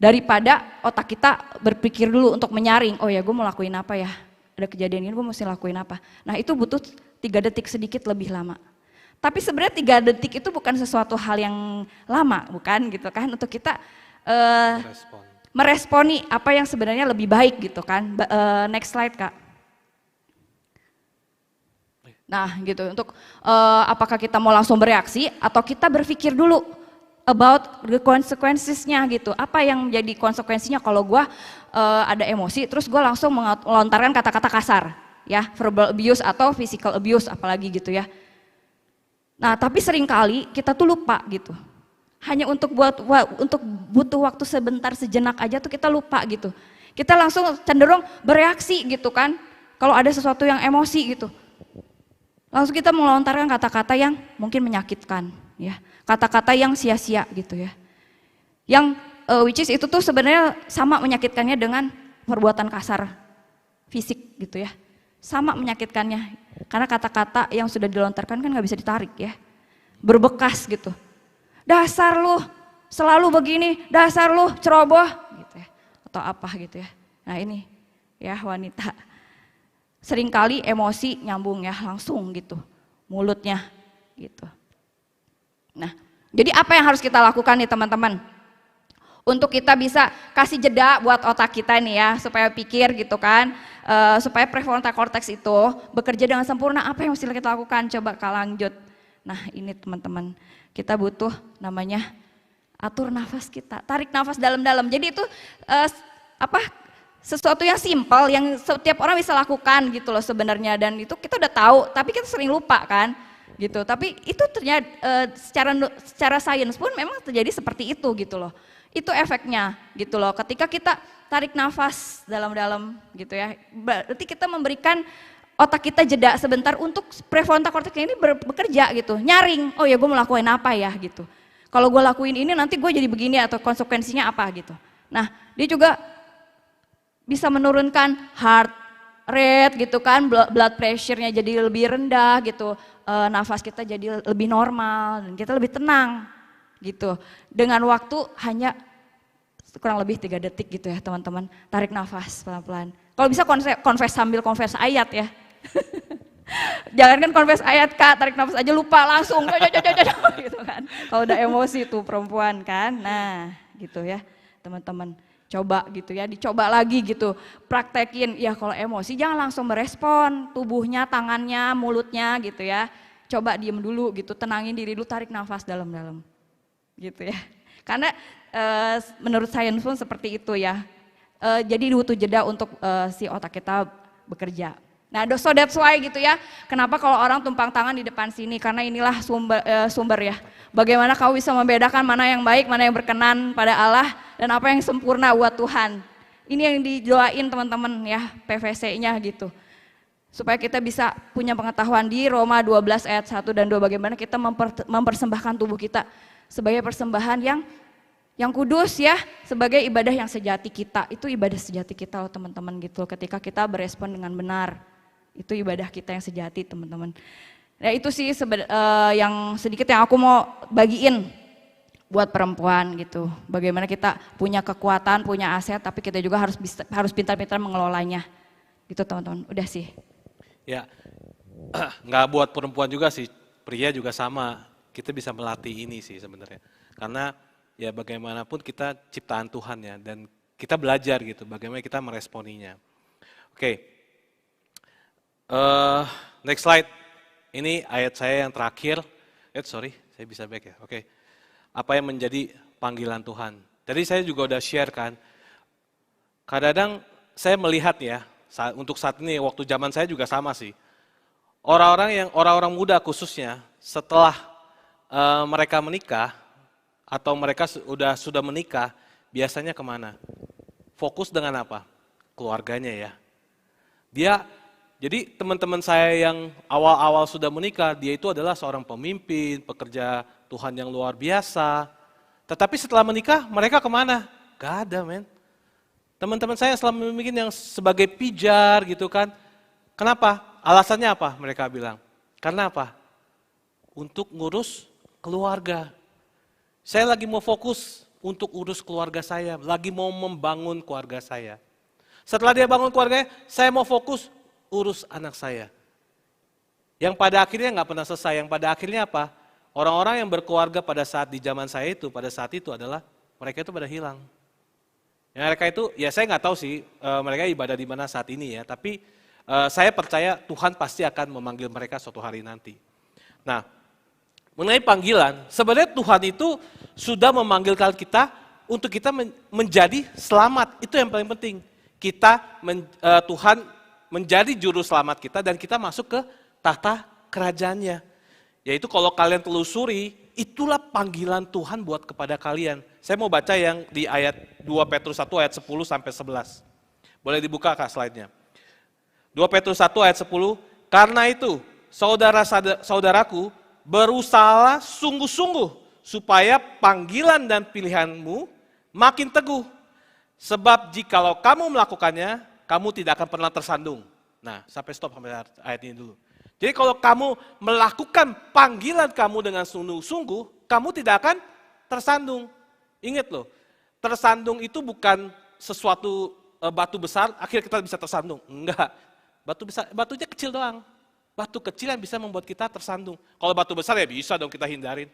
Speaker 2: Daripada otak kita berpikir dulu untuk menyaring, oh ya gue mau lakuin apa ya, ada kejadian ini gue mesti lakuin apa. Nah itu butuh 3 detik sedikit lebih lama. Tapi sebenarnya 3 detik itu bukan sesuatu hal yang lama, bukan gitu kan, untuk kita meresponi apa yang sebenarnya lebih baik gitu kan. Next slide Kak. Nah gitu, untuk apakah kita mau langsung bereaksi atau kita berpikir dulu about the consequences-nya gitu. Apa yang menjadi konsekuensinya kalau gue ada emosi terus gue langsung melontarkan kata-kata kasar ya, verbal abuse atau physical abuse apalagi gitu ya. Nah tapi seringkali kita tuh lupa gitu, hanya untuk butuh waktu sebentar sejenak aja tuh kita lupa gitu. Kita langsung cenderung bereaksi gitu kan, kalau ada sesuatu yang emosi gitu. Langsung kita melontarkan kata-kata yang mungkin menyakitkan ya, kata-kata yang sia-sia gitu ya. Yang which is itu tuh sebenarnya sama menyakitkannya dengan perbuatan kasar fisik gitu ya. Sama menyakitkannya, karena kata-kata yang sudah dilontarkan kan nggak bisa ditarik ya, berbekas gitu. Dasar lu selalu begini, dasar lu ceroboh gitu ya, atau apa gitu ya. Nah ini ya wanita, seringkali emosi nyambung ya langsung gitu, mulutnya gitu. Nah jadi apa yang harus kita lakukan nih teman-teman? Untuk kita bisa kasih jeda buat otak kita nih ya, supaya pikir gitu kan, supaya prefrontal cortex itu bekerja dengan sempurna. Apa yang mesti kita lakukan? Coba Kak lanjut. Nah ini teman-teman, kita butuh namanya atur nafas kita, tarik nafas dalam-dalam. Jadi itu sesuatu yang simpel yang setiap orang bisa lakukan gitu loh sebenarnya, dan itu kita udah tahu, tapi kita sering lupa kan gitu. Tapi itu ternyata secara sains pun memang terjadi seperti itu gitu loh. Itu efeknya gitu loh, ketika kita tarik nafas dalam-dalam gitu ya, berarti kita memberikan otak kita jeda sebentar untuk prefrontal cortex ini bekerja gitu, nyaring, oh ya gue mau lakuin apa ya gitu. Kalau gue lakuin ini nanti gue jadi begini atau konsekuensinya apa gitu. Nah dia juga bisa menurunkan heart rate gitu kan, blood pressure-nya jadi lebih rendah gitu, nafas kita jadi lebih normal dan kita lebih tenang gitu. Dengan waktu hanya kurang lebih 3 detik gitu ya teman-teman, tarik nafas pelan-pelan. Kalau bisa confess sambil confess ayat ya. Jangan kan confess ayat Kak, tarik nafas aja lupa langsung gitu kan. Kalau udah emosi tuh perempuan kan. Nah gitu ya teman-teman, coba gitu ya, dicoba lagi gitu, praktekin ya. Kalau emosi jangan langsung merespon tubuhnya, tangannya, mulutnya gitu ya. Coba diem dulu gitu, tenangin diri dulu, tarik nafas dalam-dalam gitu ya. Karena menurut sains pun seperti itu ya. Jadi butuh jeda untuk si otak kita bekerja. Nah, so that's why gitu ya. Kenapa kalau orang tumpang tangan di depan sini? Karena inilah sumber ya. Bagaimana kau bisa membedakan mana yang baik, mana yang berkenan pada Allah, dan apa yang sempurna buat Tuhan. Ini yang didoain teman-teman ya, PVC-nya gitu. Supaya kita bisa punya pengetahuan di Roma 12 ayat 1 dan 2, bagaimana kita mempersembahkan tubuh kita sebagai persembahan yang kudus ya, sebagai ibadah yang sejati kita. Itu ibadah sejati kita loh teman-teman gitu, ketika kita berespon dengan benar. Itu ibadah kita yang sejati teman-teman. Nah itu sih yang sedikit yang aku mau bagiin buat perempuan gitu. Bagaimana kita punya kekuatan, punya aset, tapi kita juga harus pintar-pintar mengelolanya. Gitu teman-teman, udah sih.
Speaker 1: Ya, nggak buat perempuan juga sih, pria juga sama. Kita bisa melatih ini sih sebenarnya. Karena ya bagaimanapun kita ciptaan Tuhan ya, dan kita belajar gitu bagaimana kita meresponinya. Oke, next slide. Ini ayat saya yang terakhir. Saya bisa back ya. Oke, apa yang menjadi panggilan Tuhan? Tadi saya juga udah share kan. Kadang-kadang saya melihat ya, untuk saat ini waktu zaman saya juga sama sih. Orang-orang muda khususnya setelah mereka menikah atau mereka sudah menikah, biasanya kemana? Fokus dengan apa? Keluarganya ya. Jadi teman-teman saya yang awal-awal sudah menikah, dia itu adalah seorang pemimpin, pekerja Tuhan yang luar biasa. Tetapi setelah menikah, mereka kemana? Gak ada men. Teman-teman saya selalu memikir yang sebagai pijar gitu kan. Kenapa? Alasannya apa? Mereka bilang. Karena apa? Untuk ngurus keluarga. Saya lagi mau fokus untuk urus keluarga saya, lagi mau membangun keluarga saya. Setelah dia bangun keluarganya, saya mau fokus urus anak saya. Yang pada akhirnya nggak pernah selesai, yang pada akhirnya apa? Orang-orang yang berkeluarga pada saat di zaman saya itu, pada saat itu adalah mereka itu pada hilang. Yang mereka itu, ya saya nggak tahu sih mereka ibadah di mana saat ini ya, tapi saya percaya Tuhan pasti akan memanggil mereka suatu hari nanti. Nah, mengenai panggilan, sebenarnya Tuhan itu sudah memanggilkan kita untuk kita menjadi selamat. Itu yang paling penting. Tuhan menjadi juru selamat kita dan kita masuk ke tahta kerajaannya. Yaitu kalau kalian telusuri, itulah panggilan Tuhan buat kepada kalian. Saya mau baca yang di ayat 2 Petrus 1 ayat 10 sampai 11. Boleh dibuka Kak slide-nya. 2 Petrus 1 ayat 10, karena itu saudaraku, berusahalah sungguh-sungguh supaya panggilan dan pilihanmu makin teguh. Sebab jikalau kamu melakukannya, kamu tidak akan pernah tersandung. Nah, sampai stop sampai ayat ini dulu. Jadi kalau kamu melakukan panggilan kamu dengan sungguh-sungguh, kamu tidak akan tersandung. Ingat loh, tersandung itu bukan sesuatu batu besar, akhirnya kita bisa tersandung. Enggak, batu besar, batunya kecil doang. Batu kecil yang bisa membuat kita tersandung. Kalau batu besar ya bisa dong kita hindarin.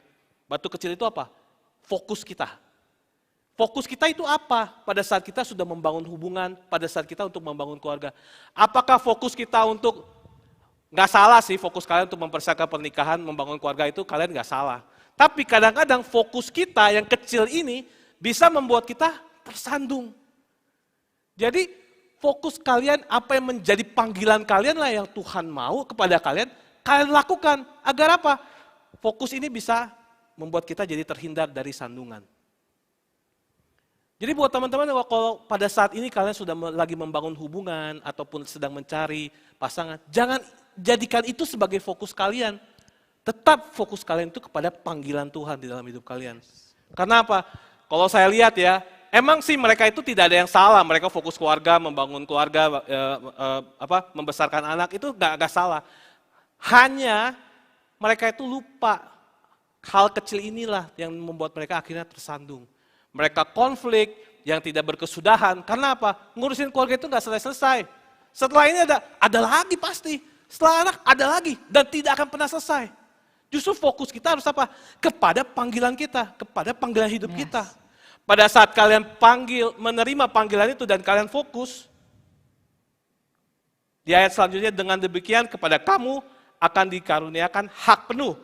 Speaker 1: Batu kecil itu apa? Fokus kita. Fokus kita itu apa? Pada saat kita sudah membangun hubungan, pada saat kita untuk membangun keluarga. Apakah fokus kita untuk, nggak salah sih fokus kalian untuk mempersiapkan pernikahan, membangun keluarga itu kalian nggak salah. Tapi kadang-kadang fokus kita yang kecil ini bisa membuat kita tersandung. Jadi fokus kalian, apa yang menjadi panggilan kalian lah yang Tuhan mau kepada kalian, kalian lakukan. Agar apa? Fokus ini bisa membuat kita jadi terhindar dari sandungan. Jadi buat teman-teman, kalau pada saat ini kalian sudah lagi membangun hubungan ataupun sedang mencari pasangan, jangan jadikan itu sebagai fokus kalian. Tetap fokus kalian itu kepada panggilan Tuhan di dalam hidup kalian. Karena apa? Kalau saya lihat ya, emang sih mereka itu tidak ada yang salah. Mereka fokus keluarga, membangun keluarga, membesarkan anak, itu gak salah. Hanya mereka itu lupa hal kecil inilah yang membuat mereka akhirnya tersandung. Mereka konflik yang tidak berkesudahan. Karena apa? Ngurusin keluarga itu gak selesai-selesai. Setelah ini ada lagi pasti. Setelah anak ada lagi dan tidak akan pernah selesai. Justru fokus kita harus apa? Kepada panggilan kita, kepada panggilan hidup kita. Pada saat kalian menerima panggilan itu dan kalian fokus, di ayat selanjutnya dengan demikian kepada kamu akan dikaruniakan hak penuh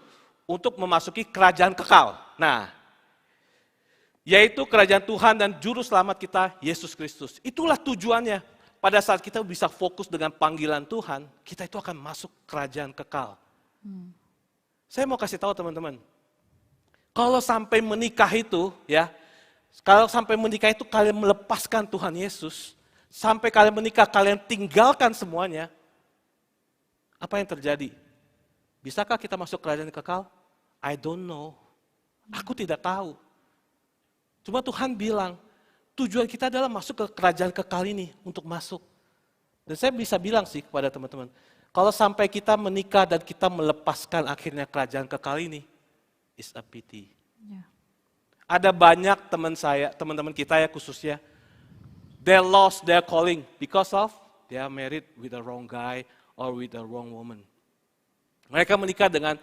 Speaker 1: untuk memasuki kerajaan kekal. Nah, yaitu kerajaan Tuhan dan juru selamat kita, Yesus Kristus. Itulah tujuannya. Pada saat kita bisa fokus dengan panggilan Tuhan, kita itu akan masuk kerajaan kekal. Saya mau kasih tahu teman-teman, kalau sampai menikah itu, ya, kalau sampai menikah itu kalian melepaskan Tuhan Yesus, sampai kalian menikah kalian tinggalkan semuanya, apa yang terjadi? Bisakah kita masuk kerajaan kekal? I don't know. Aku tidak tahu. Cuma Tuhan bilang, tujuan kita adalah masuk ke kerajaan kekal ini untuk masuk. Dan saya bisa bilang sih kepada teman-teman, kalau sampai kita menikah dan kita melepaskan akhirnya kerajaan kekal ini, is a pity.
Speaker 2: Ya.
Speaker 1: Ada banyak teman-teman kita ya khususnya, they lost their calling because of they are married with the wrong guy or with the wrong woman. Mereka menikah dengan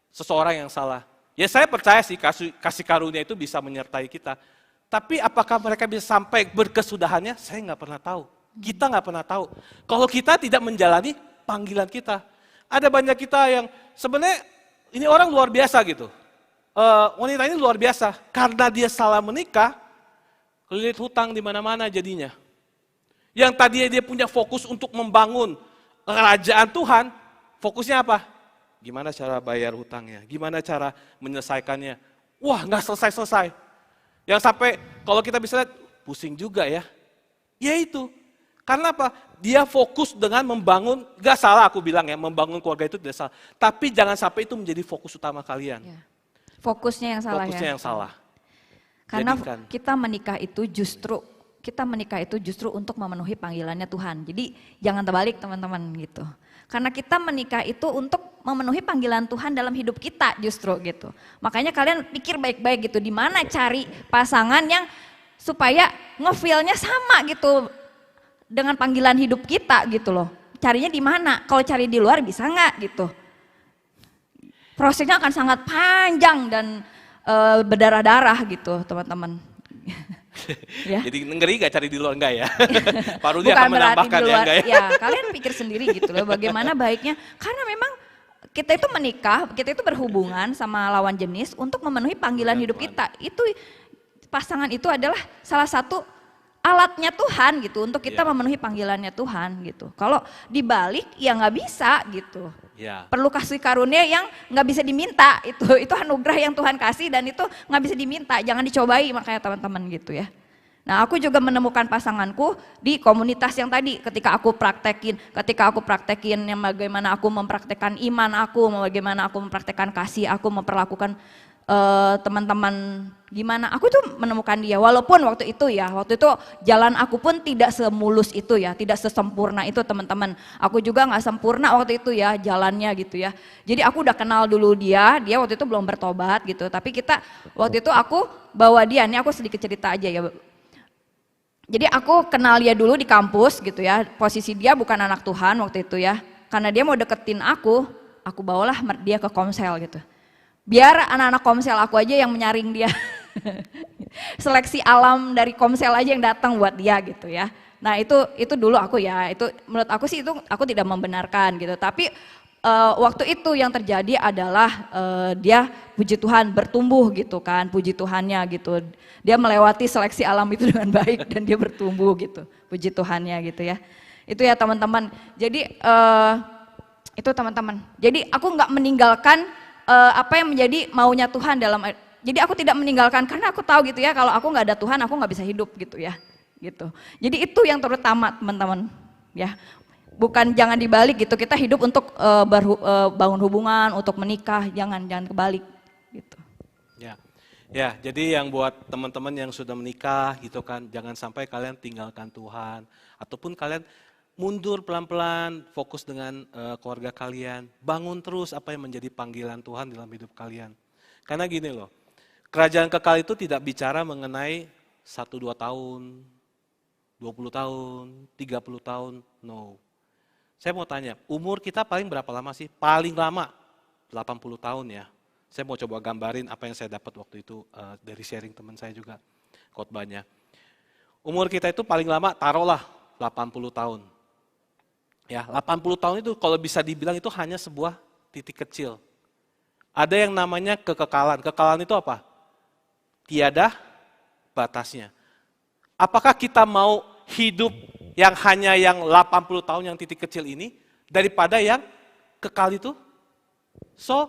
Speaker 1: seseorang yang salah. Ya saya percaya sih kasih karunia itu bisa menyertai kita. Tapi apakah mereka bisa sampai berkesudahannya? Saya nggak pernah tahu. Kita nggak pernah tahu. Kalau kita tidak menjalani panggilan kita. Ada banyak kita yang sebenarnya ini orang luar biasa gitu. Wanita ini luar biasa. Karena dia salah menikah, kelilit hutang di mana-mana jadinya. Yang tadinya dia punya fokus untuk membangun kerajaan Tuhan, fokusnya apa? Gimana cara bayar hutangnya? Gimana cara menyelesaikannya? Wah, nggak selesai-selesai. Yang sampai kalau kita bisa lihat, pusing juga ya. Ya itu. Karena apa? Dia fokus dengan membangun, nggak salah aku bilang ya, membangun keluarga itu tidak salah. Tapi jangan sampai itu menjadi fokus utama kalian.
Speaker 2: Ya. Fokusnya yang salah
Speaker 1: Fokusnya
Speaker 2: ya.
Speaker 1: yang salah.
Speaker 2: Karena
Speaker 1: Jadikan.
Speaker 2: kita menikah itu justru untuk memenuhi panggilannya Tuhan. Jadi jangan terbalik teman-teman gitu. Karena kita menikah itu untuk memenuhi panggilan Tuhan dalam hidup kita justru gitu. Makanya kalian pikir baik-baik gitu, di mana cari pasangan yang supaya ngefeel-nya sama gitu dengan panggilan hidup kita gitu loh. Carinya di mana? Kalau cari di luar bisa nggak gitu? Prosesnya akan sangat panjang dan berdarah-darah gitu teman-teman. Ya.
Speaker 1: Jadi ngeri gak cari di luar enggak ya? Pak Rudi
Speaker 2: Bukan
Speaker 1: akan
Speaker 2: berarti
Speaker 1: menambahkan
Speaker 2: di
Speaker 1: ya
Speaker 2: luar,
Speaker 1: enggak ya?
Speaker 2: ya kalian pikir sendiri gitu loh bagaimana baiknya. Karena memang kita itu menikah, kita itu berhubungan sama lawan jenis untuk memenuhi panggilan hidup kita. Itu pasangan itu adalah salah satu alatnya Tuhan gitu untuk kita memenuhi panggilannya Tuhan gitu. Kalau dibalik ya nggak bisa gitu.
Speaker 1: Ya.
Speaker 2: Perlu kasih karunia yang nggak bisa diminta, itu anugerah yang Tuhan kasih dan itu nggak bisa diminta, jangan dicobai makanya teman-teman gitu ya. Nah aku juga menemukan pasanganku di komunitas yang tadi ketika aku praktekin yang bagaimana aku mempraktekkan iman aku, bagaimana aku mempraktekkan kasih aku, memperlakukan teman-teman gimana. Aku tuh menemukan dia, walaupun waktu itu jalan aku pun tidak semulus itu ya, tidak sesempurna itu teman-teman. Aku juga nggak sempurna waktu itu ya jalannya gitu ya. Jadi aku udah kenal dulu dia waktu itu belum bertobat gitu. Tapi waktu itu aku bawa dia, ini aku sedikit cerita aja ya. Jadi aku kenal dia dulu di kampus gitu ya, posisi dia bukan anak Tuhan waktu itu ya. Karena dia mau deketin aku bawalah dia ke komsel gitu. Biar anak-anak komsel aku aja yang menyaring dia. Seleksi alam dari komsel aja yang datang buat dia gitu ya. Nah itu dulu aku ya, itu menurut aku sih itu aku tidak membenarkan gitu. Tapi waktu itu yang terjadi adalah dia puji Tuhan bertumbuh gitu kan, puji Tuhannya gitu. Dia melewati seleksi alam itu dengan baik dan dia bertumbuh gitu, puji Tuhannya gitu ya. Itu ya teman-teman. Jadi itu teman-teman. Jadi aku nggak meninggalkan apa yang menjadi maunya Tuhan dalam. Jadi aku tidak meninggalkan karena aku tahu gitu ya kalau aku nggak ada Tuhan aku nggak bisa hidup gitu ya. Gitu. Jadi itu yang terutama teman-teman ya. Bukan jangan dibalik gitu, kita hidup untuk bangun hubungan, untuk menikah, jangan kebalik gitu.
Speaker 1: Ya, jadi yang buat teman-teman yang sudah menikah gitu kan, jangan sampai kalian tinggalkan Tuhan, ataupun kalian mundur pelan-pelan, fokus dengan keluarga kalian, bangun terus apa yang menjadi panggilan Tuhan dalam hidup kalian. Karena gini loh, kerajaan kekal itu tidak bicara mengenai 1-2 tahun, 20 tahun, 30 tahun, no. Saya mau tanya, umur kita paling berapa lama sih? Paling lama 80 tahun ya. Saya mau coba gambarin apa yang saya dapat waktu itu dari sharing teman saya juga khotbahnya. Umur kita itu paling lama taruhlah 80 tahun. Ya, 80 tahun itu kalau bisa dibilang itu hanya sebuah titik kecil. Ada yang namanya kekekalan. Kekekalan itu apa? Tiada batasnya. Apakah kita mau hidup yang hanya yang 80 tahun yang titik kecil ini daripada yang kekal itu? So,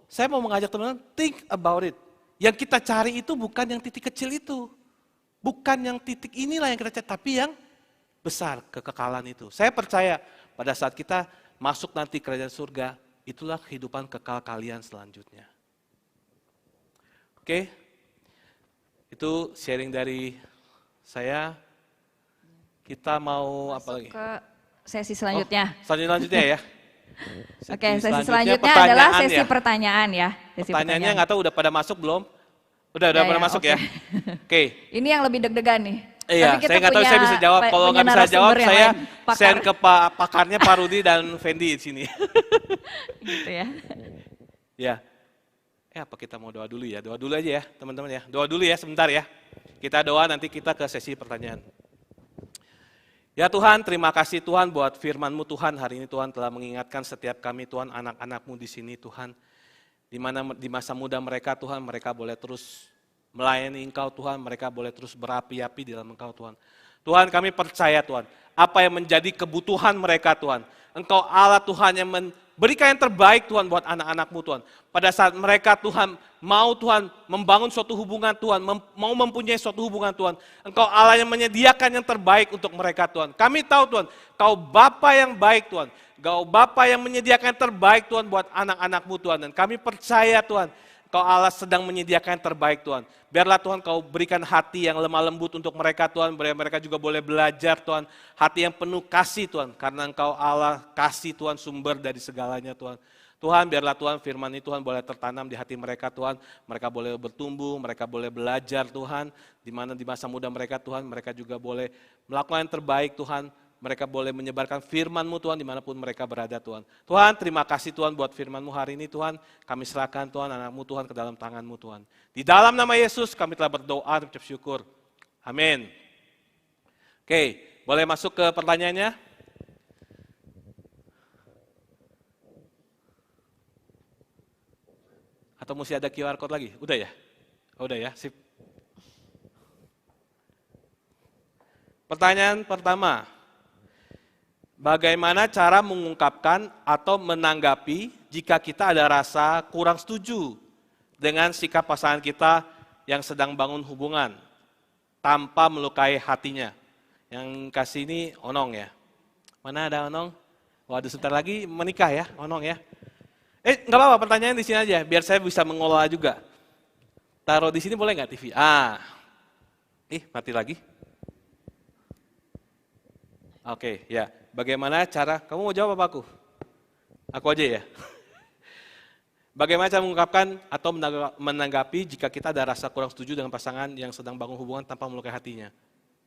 Speaker 1: saya mau mengajak teman-teman think about it. Yang kita cari itu bukan yang titik kecil itu. Bukan yang titik inilah yang kita cari, tapi yang besar, kekekalan itu. Saya percaya pada saat kita masuk nanti kerajaan surga, itulah kehidupan kekal kalian selanjutnya. Oke? Itu sharing dari saya. Kita mau apa lagi?
Speaker 2: Ke sesi selanjutnya.
Speaker 1: Selanjutnya ya.
Speaker 2: Oke, sesi selanjutnya adalah sesi pertanyaan ya.
Speaker 1: Pertanyaannya nggak tahu udah pada masuk belum? Udah pada masuk ya. Oke.
Speaker 2: Ini yang lebih deg-degan nih.
Speaker 1: Iya, saya nggak tahu saya bisa jawab. Kalau nggak bisa jawab, saya send ke pakarnya Pak Rudi dan Fendi di sini.
Speaker 2: Gitu ya.
Speaker 1: Ya. Apa kita mau doa dulu ya? Doa dulu aja ya, teman-teman ya. Doa dulu ya, sebentar ya. Kita doa, nanti kita ke sesi pertanyaan. Ya Tuhan, terima kasih Tuhan buat firman-Mu Tuhan. Hari ini Tuhan telah mengingatkan setiap kami Tuhan, anak-anak-Mu di sini Tuhan. Di mana di masa muda mereka Tuhan, mereka boleh terus melayani Engkau Tuhan, mereka boleh terus berapi-api di dalam Engkau Tuhan. Tuhan kami percaya Tuhan, apa yang menjadi kebutuhan mereka Tuhan. Engkau Allah Tuhan yang berikan yang terbaik Tuhan buat anak-anak-Mu Tuhan. Pada saat mereka Tuhan mau Tuhan membangun suatu hubungan Tuhan, mau mempunyai suatu hubungan Tuhan. Engkau Allah yang menyediakan yang terbaik untuk mereka Tuhan. Kami tahu Tuhan, Kau Bapa yang baik Tuhan. Kau Bapa yang menyediakan yang terbaik Tuhan buat anak-anak-Mu Tuhan. Dan kami percaya Tuhan, Kau Allah sedang menyediakan yang terbaik Tuhan. Biarlah Tuhan Kau berikan hati yang lemah lembut untuk mereka Tuhan. Biar mereka juga boleh belajar Tuhan. Hati yang penuh kasih Tuhan. Karena Engkau Allah kasih Tuhan sumber dari segalanya Tuhan. Tuhan biarlah Tuhan firman ini Tuhan boleh tertanam di hati mereka Tuhan. Mereka boleh bertumbuh, mereka boleh belajar Tuhan. Di mana di masa muda mereka Tuhan, mereka juga boleh melakukan yang terbaik Tuhan. Mereka boleh menyebarkan firman-Mu Tuhan dimanapun mereka berada Tuhan. Tuhan terima kasih Tuhan buat firman-Mu hari ini Tuhan. Kami serahkan Tuhan anak-Mu Tuhan ke dalam tangan-Mu Tuhan. Di dalam nama Yesus kami telah berdoa dan ucap syukur. Amin. Oke, boleh masuk ke pertanyaannya? Atau mesti ada QR code lagi? Udah ya? Udah ya, sip. Pertanyaan pertama. Bagaimana cara mengungkapkan atau menanggapi jika kita ada rasa kurang setuju dengan sikap pasangan kita yang sedang bangun hubungan tanpa melukai hatinya? Yang kasih ini Onong ya. Mana ada Onong? Waduh sebentar lagi menikah ya Onong ya. Nggak apa-apa pertanyaan di sini aja biar saya bisa mengolah juga. Taruh di sini boleh nggak TV? Mati lagi. Oke, ya. Bagaimana cara, kamu mau jawab apa aku? Aku aja ya. Bagaimana cara mengungkapkan atau menanggapi jika kita ada rasa kurang setuju dengan pasangan yang sedang bangun hubungan tanpa melukai hatinya?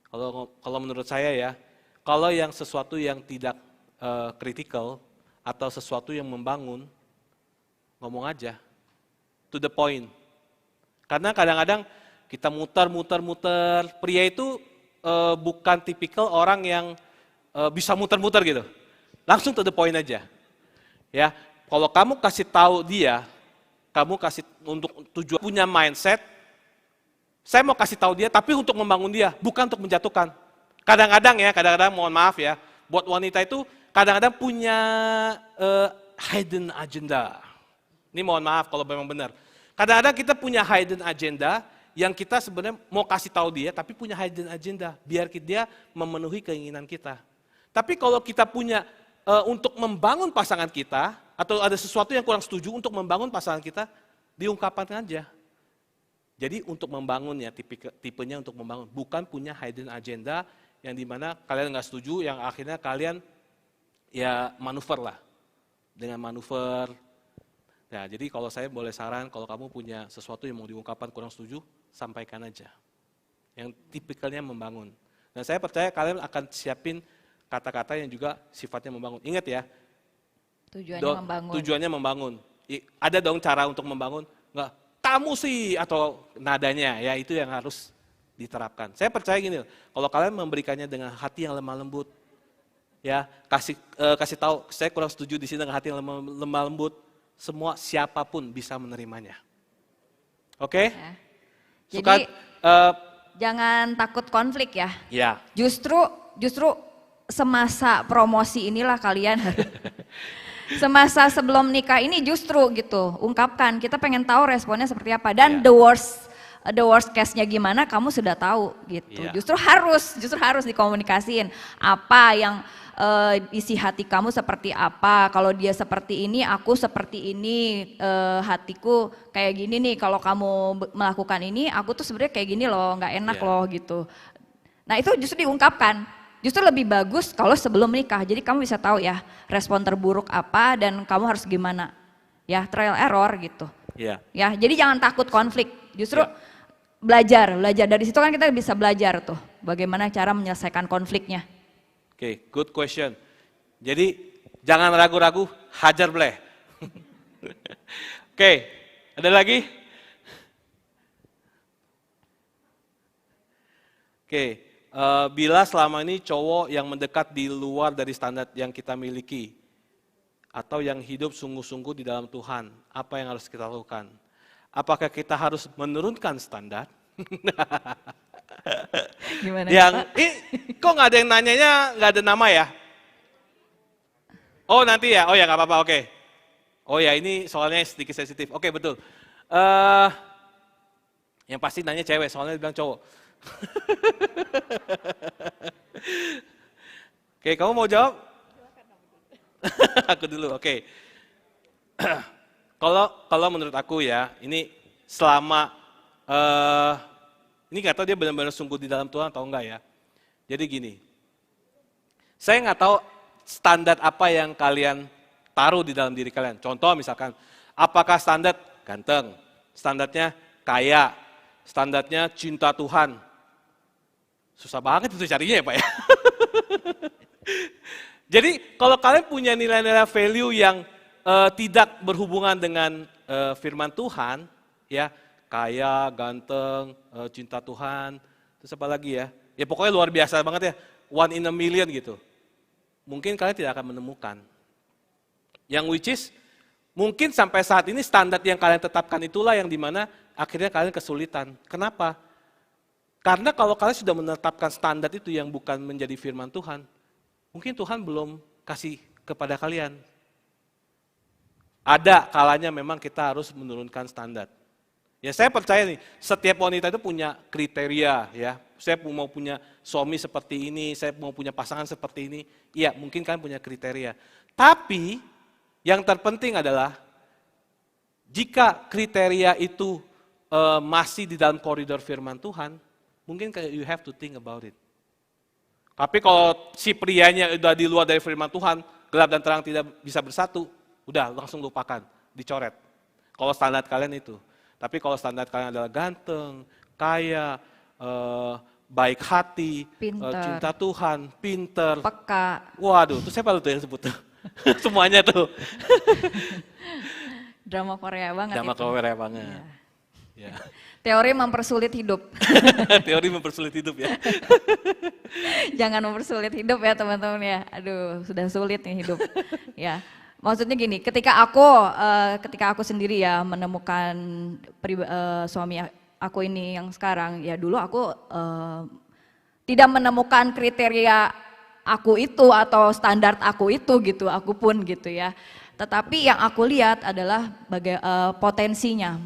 Speaker 1: Kalau menurut saya ya, kalau yang sesuatu yang tidak kritikal atau sesuatu yang membangun, ngomong aja, to the point. Karena kadang-kadang kita muter. Pria itu bukan tipikal orang yang bisa muter-muter gitu. Langsung to the point aja. Ya, kalau kamu kasih tahu dia, kamu kasih untuk tujuan punya mindset, saya mau kasih tahu dia tapi untuk membangun dia, bukan untuk menjatuhkan. Kadang-kadang mohon maaf ya, buat wanita itu kadang-kadang punya hidden agenda. Ini mohon maaf kalau memang benar. Kadang-kadang kita punya hidden agenda yang kita sebenarnya mau kasih tahu dia, tapi punya hidden agenda, biar dia memenuhi keinginan kita. Tapi kalau kita punya untuk membangun pasangan kita, atau ada sesuatu yang kurang setuju untuk membangun pasangan kita, diungkapkan aja. Jadi untuk membangun ya, tipenya untuk membangun, bukan punya hidden agenda yang dimana kalian nggak setuju, yang akhirnya kalian ya manuver lah, dengan manuver. Nah, jadi kalau saya boleh saran, kalau kamu punya sesuatu yang mau diungkapkan kurang setuju, sampaikan aja. Yang tipikalnya membangun. Dan saya percaya kalian akan siapin kata-kata yang juga sifatnya membangun. Ingat ya, tujuannya membangun. Ada dong cara untuk membangun, enggak, kamu sih, atau nadanya, ya itu yang harus diterapkan. Saya percaya gini, kalau kalian memberikannya dengan hati yang lemah lembut, ya kasih tahu, saya kurang setuju di sini dengan hati yang lemah lembut, semua siapapun bisa menerimanya. Oke?
Speaker 2: Ya.
Speaker 1: Jadi
Speaker 2: jangan takut konflik ya.
Speaker 1: Ya.
Speaker 2: Justru semasa promosi inilah kalian semasa sebelum nikah ini justru gitu, ungkapkan, kita pengen tahu responnya seperti apa, dan the worst case-nya gimana kamu sudah tahu gitu. Justru harus dikomunikasiin apa yang isi hati kamu seperti apa, kalau dia seperti ini, aku seperti ini, hatiku kayak gini nih, kalau kamu melakukan ini, aku tuh sebenarnya kayak gini loh, nggak enak loh gitu. Nah itu justru diungkapkan, justru lebih bagus kalau sebelum menikah, jadi kamu bisa tahu ya respon terburuk apa dan kamu harus gimana, ya trial error gitu. Ya, jadi jangan takut konflik, justru belajar dari situ kan kita bisa belajar tuh, bagaimana cara menyelesaikan konfliknya.
Speaker 1: Oke, good question. Jadi jangan ragu-ragu, hajar bleh. Oke, ada lagi? Oke, bila selama ini cowok yang mendekat di luar dari standar yang kita miliki, atau yang hidup sungguh-sungguh di dalam Tuhan, apa yang harus kita lakukan? Apakah kita harus menurunkan standar?
Speaker 2: Gimana?
Speaker 1: Kok nggak ada yang nanyanya, nggak ada nama ya? Oh nanti ya, oh ya nggak apa-apa, oke. Oh ya ini soalnya sedikit sensitif, oke betul. Yang pasti nanya cewek, soalnya bilang cowok. Oke, kamu mau jawab? Aku dulu, oke. Kalau menurut aku ya, ini selama ini nggak tahu dia benar-benar sungguh di dalam Tuhan atau enggak ya. Jadi gini, saya nggak tahu standar apa yang kalian taruh di dalam diri kalian. Contoh misalkan, apakah standar ganteng, standarnya kaya, standarnya cinta Tuhan. Susah banget itu carinya ya Pak ya. Jadi kalau kalian punya nilai-nilai value yang tidak berhubungan dengan firman Tuhan, ya kaya, ganteng, cinta Tuhan, terus apa lagi ya? Ya pokoknya luar biasa banget ya, 1 in a million gitu. Mungkin kalian tidak akan menemukan. Yang which is, mungkin sampai saat ini standar yang kalian tetapkan itulah yang dimana akhirnya kalian kesulitan. Kenapa? Karena kalau kalian sudah menetapkan standar itu yang bukan menjadi firman Tuhan, mungkin Tuhan belum kasih kepada kalian. Ada kalanya memang kita harus menurunkan standar. Ya saya percaya nih, setiap wanita itu punya kriteria ya. Saya mau punya suami seperti ini, saya mau punya pasangan seperti ini. Iya, mungkin kalian punya kriteria. Tapi yang terpenting adalah jika kriteria itu masih di dalam koridor firman Tuhan, mungkin kayak you have to think about it. Tapi kalau si prianya udah di luar dari firman Tuhan, gelap dan terang tidak bisa bersatu, udah langsung lupakan, dicoret. Kalau standar kalian itu. Tapi kalau standar kalian adalah ganteng, kaya, baik hati,
Speaker 2: Pinter.
Speaker 1: cinta Tuhan, pinter.
Speaker 2: Peka.
Speaker 1: Waduh, itu siapa tuh yang sebut tuh? Semuanya tuh.
Speaker 2: Drama Korea banget
Speaker 1: Drama
Speaker 2: itu.
Speaker 1: Korea banget. Ya.
Speaker 2: Teori mempersulit hidup.
Speaker 1: Teori mempersulit hidup ya.
Speaker 2: Jangan mempersulit hidup ya teman-teman ya. Aduh, sudah sulit nih hidup. Ya. Maksudnya gini, ketika aku sendiri ya menemukan suami aku ini yang sekarang, ya dulu aku tidak menemukan kriteria aku itu atau standar aku itu gitu, aku pun gitu ya. Tetapi yang aku lihat adalah potensinya.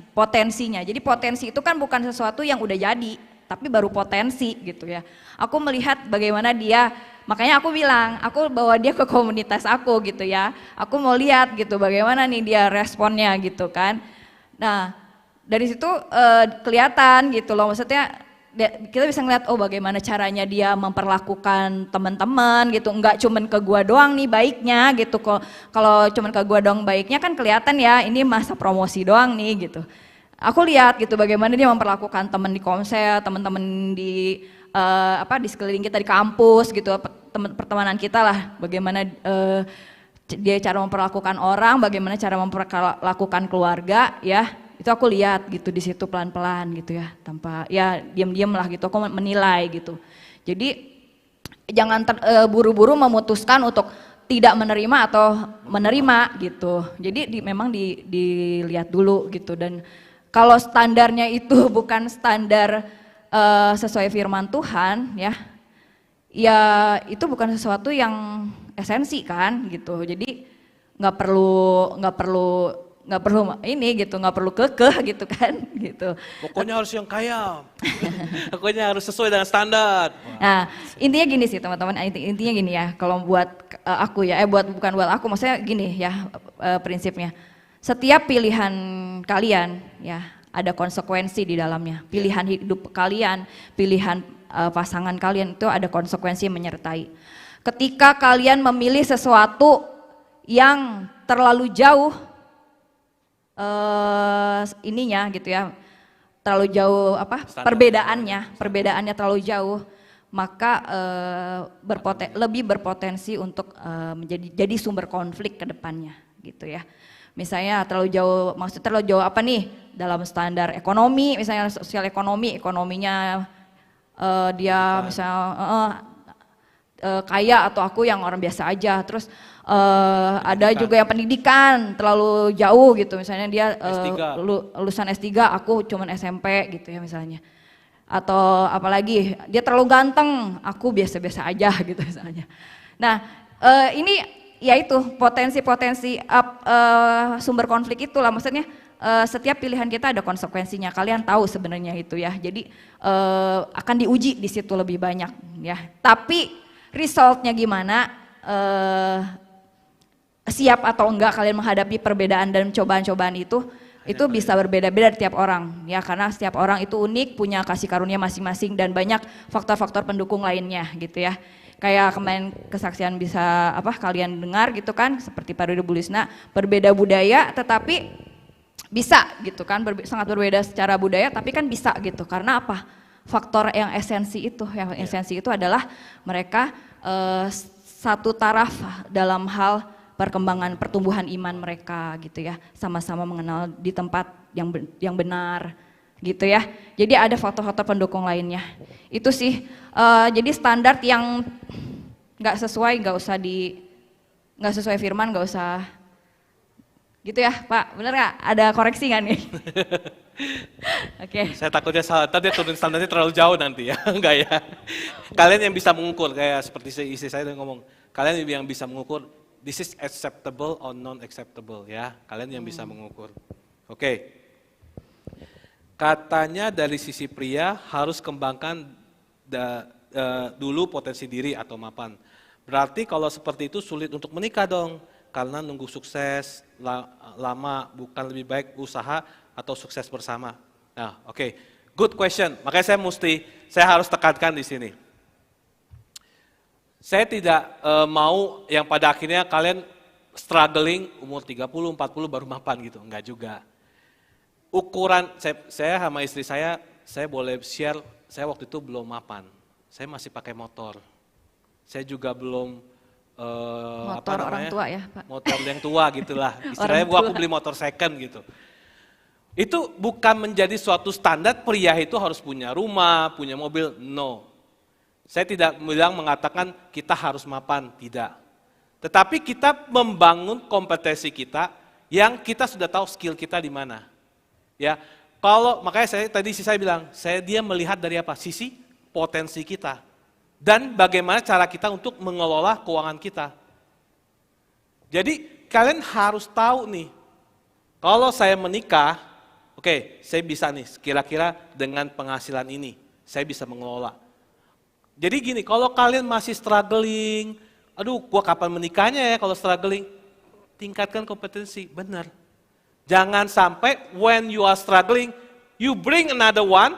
Speaker 2: Jadi potensi itu kan bukan sesuatu yang udah jadi, tapi baru potensi gitu ya. Aku melihat bagaimana dia, makanya aku bilang, aku bawa dia ke komunitas aku gitu ya. Aku mau lihat gitu bagaimana nih dia responnya gitu kan. Nah dari situ kelihatan gitu loh, maksudnya kita bisa ngeliat oh bagaimana caranya dia memperlakukan teman-teman gitu, enggak cuman ke gua doang nih baiknya gitu. Kalau cuman ke gua doang baiknya kan kelihatan ya ini masa promosi doang nih gitu. Aku lihat gitu bagaimana dia memperlakukan teman di komsel, teman-teman di di sekeliling kita di kampus gitu, pertemanan kita lah, bagaimana dia cara memperlakukan orang, bagaimana cara memperlakukan keluarga ya. Itu aku lihat gitu di situ pelan-pelan gitu ya, tanpa ya diam-diam lah gitu aku menilai gitu. Jadi jangan buru-buru memutuskan untuk tidak menerima atau menerima gitu. Jadi memang dilihat dulu gitu, dan kalau standarnya itu bukan standar sesuai firman Tuhan ya itu bukan sesuatu yang esensi kan gitu. Jadi nggak perlu ini gitu, nggak perlu kekeh gitu kan gitu.
Speaker 1: Pokoknya harus yang kaya. Pokoknya harus sesuai dengan standar.
Speaker 2: Nah intinya gini sih teman-teman, intinya gini ya, kalau buat aku ya, bukan buat aku, maksudnya gini ya prinsipnya. Setiap pilihan kalian ya ada konsekuensi di dalamnya. Pilihan hidup kalian, pilihan pasangan kalian itu ada konsekuensi menyertai. Ketika kalian memilih sesuatu yang terlalu jauh ininya gitu ya, terlalu jauh perbedaannya terlalu jauh, maka lebih berpotensi untuk jadi sumber konflik ke depannya gitu ya. Misalnya terlalu jauh, maksud terlalu jauh apa nih, dalam standar ekonomi, misalnya sosial ekonominya dia misalnya kaya atau aku yang orang biasa aja, terus ada juga yang pendidikan terlalu jauh gitu, misalnya dia lulusan S3, aku cuman SMP gitu ya misalnya. Atau apalagi dia terlalu ganteng, aku biasa-biasa aja gitu misalnya. Nah ini yaitu potensi-potensi sumber konflik itulah, maksudnya setiap pilihan kita ada konsekuensinya, kalian tahu sebenarnya itu ya. Jadi akan diuji di situ lebih banyak ya. Tapi resultnya gimana, siap atau enggak kalian menghadapi perbedaan dan cobaan-cobaan itu bisa berbeda-beda dari tiap orang ya, karena setiap orang itu unik, punya kasih karunia masing-masing dan banyak faktor-faktor pendukung lainnya gitu ya. Kayak kemarin kesaksian bisa kalian dengar gitu kan, seperti Pak Rudy Bulisna, berbeda budaya tetapi bisa gitu kan, sangat berbeda secara budaya tapi kan bisa gitu, karena apa? Faktor yang esensi itu adalah mereka satu taraf dalam hal perkembangan pertumbuhan iman mereka gitu ya, sama-sama mengenal di tempat yang benar gitu ya. Jadi ada faktor-faktor pendukung lainnya. Itu sih jadi standar yang nggak sesuai, nggak sesuai firman, nggak usah gitu ya Pak, bener nggak? Ada koreksi nggak nih? Oke.
Speaker 1: Saya takutnya salah, tadi turun standarnya terlalu jauh nanti ya, enggak ya. Kalian yang bisa mengukur, kayak seperti istri saya ngomong, kalian yang bisa mengukur this is acceptable or non-acceptable ya, kalian yang bisa mengukur. Oke. Katanya dari sisi pria harus kembangkan dulu potensi diri atau mapan. Berarti kalau seperti itu sulit untuk menikah dong, karena nunggu sukses lama, bukan lebih baik usaha atau sukses bersama. Nah, oke. Good question. Makanya saya harus tekankan di sini. Saya tidak mau yang pada akhirnya kalian struggling umur 30, 40 baru mapan gitu. Enggak juga. Ukuran, saya sama istri saya boleh share, saya waktu itu belum mapan. Saya masih pakai motor. Saya juga belum
Speaker 2: Motor orang tua ya Pak?
Speaker 1: motor yang tua gitulah. Istilahnya
Speaker 2: Orang tua.
Speaker 1: aku beli motor second gitu. Itu bukan menjadi suatu standar pria itu harus punya rumah, punya mobil, no. Saya tidak mengatakan kita harus mapan, tidak. Tetapi kita membangun kompetensi kita yang kita sudah tahu skill kita di mana. Ya, makanya saya bilang, dia melihat dari apa? Sisi potensi kita. Dan bagaimana cara kita untuk mengelola keuangan kita. Jadi kalian harus tahu nih, kalau saya menikah, oke, saya bisa nih kira-kira dengan penghasilan ini, saya bisa mengelola. Jadi gini, kalau kalian masih struggling, aduh gua kapan menikahnya ya kalau struggling, tingkatkan kompetensi, benar. Jangan sampai when you are struggling, you bring another one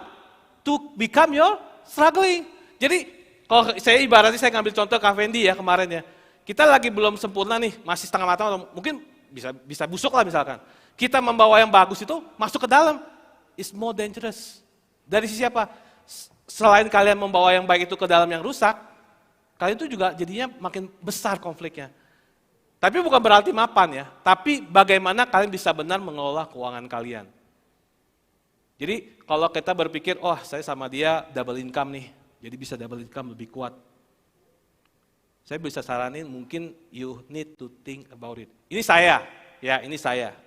Speaker 1: to become your struggling. Jadi kalau saya ibaratnya saya ngambil contoh Kak Fendi ya kemarin ya, kita lagi belum sempurna nih, masih setengah matang, atau mungkin bisa busuk lah misalkan. Kita membawa yang bagus itu masuk ke dalam, is more dangerous. Dari sisi apa? Selain kalian membawa yang baik itu ke dalam yang rusak, kalian itu juga jadinya makin besar konfliknya. Tapi bukan berarti mapan ya, tapi bagaimana kalian bisa benar mengelola keuangan kalian. Jadi kalau kita berpikir, oh saya sama dia double income nih, jadi bisa double income lebih kuat. Saya bisa saranin mungkin you need to think about it. Ini saya, ya ini saya.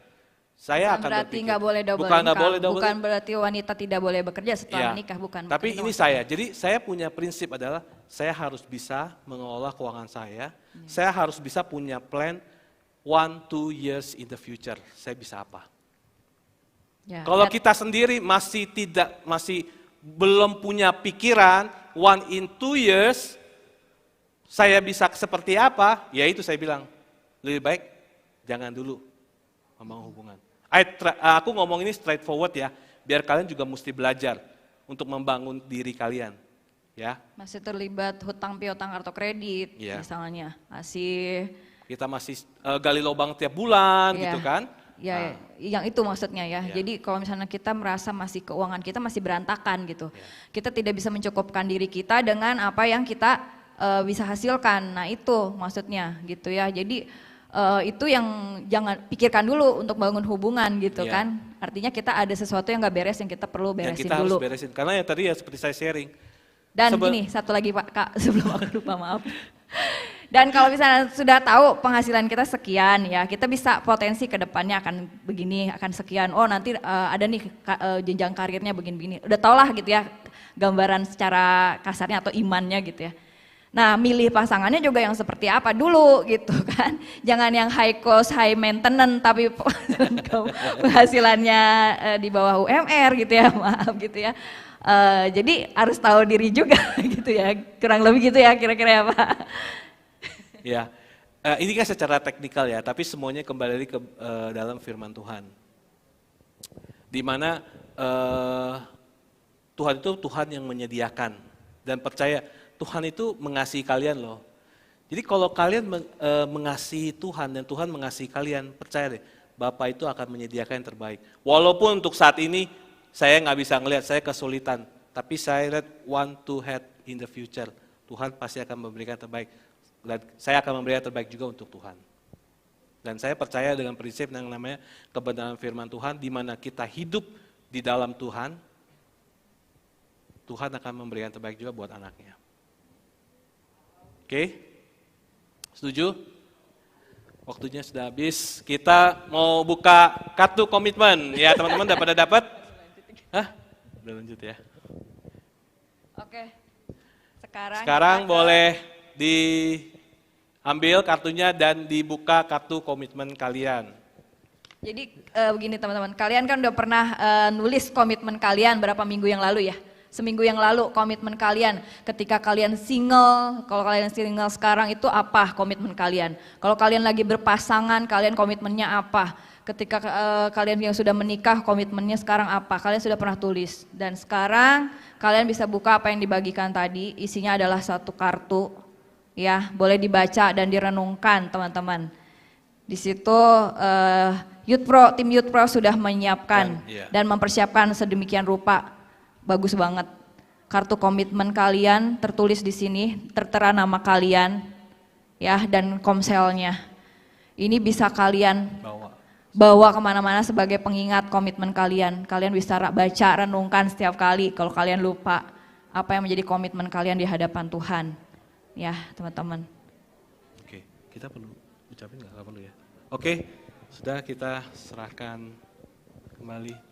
Speaker 1: Saya
Speaker 2: Bukan
Speaker 1: akan
Speaker 2: berarti
Speaker 1: berpikir.
Speaker 2: nggak boleh double
Speaker 1: Bukan
Speaker 2: income, bukan berarti wanita tidak boleh bekerja setelah
Speaker 1: Ya,
Speaker 2: menikah, bukan.
Speaker 1: tapi
Speaker 2: bukan
Speaker 1: ini
Speaker 2: itu.
Speaker 1: saya, jadi saya punya prinsip adalah saya harus bisa mengelola keuangan saya harus bisa punya plan 1-2 years in the future, saya bisa apa.
Speaker 2: Ya,
Speaker 1: Kalau kita sendiri masih belum punya pikiran 1-2 years, saya bisa seperti apa, ya itu saya bilang, lebih baik jangan dulu membangun hubungan. Aku ngomong ini straightforward ya, biar kalian juga mesti belajar untuk membangun diri kalian. Ya.
Speaker 2: masih terlibat hutang piutang kartu kredit
Speaker 1: Ya.
Speaker 2: misalnya,
Speaker 1: Kita masih gali lubang tiap bulan
Speaker 2: Ya.
Speaker 1: gitu kan.
Speaker 2: Ya, yang itu maksudnya ya.
Speaker 1: Ya.
Speaker 2: Jadi kalau misalnya kita merasa masih keuangan kita masih berantakan gitu,
Speaker 1: Ya.
Speaker 2: kita tidak bisa mencukupkan diri kita dengan apa yang kita bisa hasilkan. Nah itu maksudnya gitu ya. Jadi itu yang jangan pikirkan dulu untuk bangun hubungan gitu
Speaker 1: Ya.
Speaker 2: kan. Artinya kita ada sesuatu yang nggak beres yang kita perlu
Speaker 1: Yang
Speaker 2: beresin
Speaker 1: kita
Speaker 2: dulu.
Speaker 1: harus beresin. Karena ya tadi ya seperti saya sharing.
Speaker 2: Dan gini, satu lagi Pak Kak, sebelum aku lupa maaf. Dan kalau misalnya sudah tahu penghasilan kita sekian ya, kita bisa potensi ke depannya akan begini, akan sekian. Oh nanti ada nih jenjang karirnya begini-begini. Udah tau lah gitu ya, gambaran secara kasarnya atau imannya gitu ya. Nah milih pasangannya juga yang seperti apa dulu gitu kan. Jangan yang high cost, high maintenance tapi penghasilannya di bawah UMR gitu ya, maaf gitu ya. Jadi harus tahu diri juga gitu ya, kurang lebih gitu ya kira-kira ya Pak.
Speaker 1: Ya, ini kan secara teknikal ya, tapi semuanya kembali ke dalam firman Tuhan. Di mana Tuhan itu Tuhan yang menyediakan dan percaya Tuhan itu mengasihi kalian loh. Jadi kalau kalian mengasihi Tuhan dan Tuhan mengasihi kalian, percaya deh, Bapa itu akan menyediakan yang terbaik. Walaupun untuk saat ini saya nggak bisa ngelihat, saya kesulitan, tapi saya lihat 1-2 head in the future, Tuhan pasti akan memberikan yang terbaik. Dan saya akan memberikan yang terbaik juga untuk Tuhan. Dan saya percaya dengan prinsip yang namanya kebenaran firman Tuhan, di mana kita hidup di dalam Tuhan, Tuhan akan memberikan yang terbaik juga buat anaknya. Oke? Setuju? Waktunya sudah habis, kita mau buka kartu komitmen. Ya teman-teman udah pada dapat? Hah? Udah lanjut ya.
Speaker 2: Oke,
Speaker 1: Sekarang boleh diambil kartunya dan dibuka kartu komitmen kalian.
Speaker 2: Jadi begini teman-teman, kalian kan udah pernah nulis komitmen kalian berapa minggu yang lalu ya. seminggu yang lalu komitmen kalian. Ketika kalian single, kalau kalian single sekarang itu apa komitmen kalian? Kalau kalian lagi berpasangan, kalian komitmennya apa? Ketika kalian yang sudah menikah, komitmennya sekarang apa? Kalian sudah pernah tulis. Dan sekarang kalian bisa buka apa yang dibagikan tadi, isinya adalah satu kartu. Ya, boleh dibaca dan direnungkan teman-teman. Di situ tim Youth Pro sudah menyiapkan dan mempersiapkan sedemikian rupa. Bagus banget. Kartu komitmen kalian tertulis di sini, tertera nama kalian ya dan komselnya. Ini bisa kalian bawa kemana-mana sebagai pengingat komitmen kalian. Kalian bisa baca, renungkan setiap kali kalau kalian lupa apa yang menjadi komitmen kalian di hadapan Tuhan. Ya teman-teman.
Speaker 1: Oke, kita perlu ucapin nggak perlu ya? Oke, sudah kita serahkan kembali.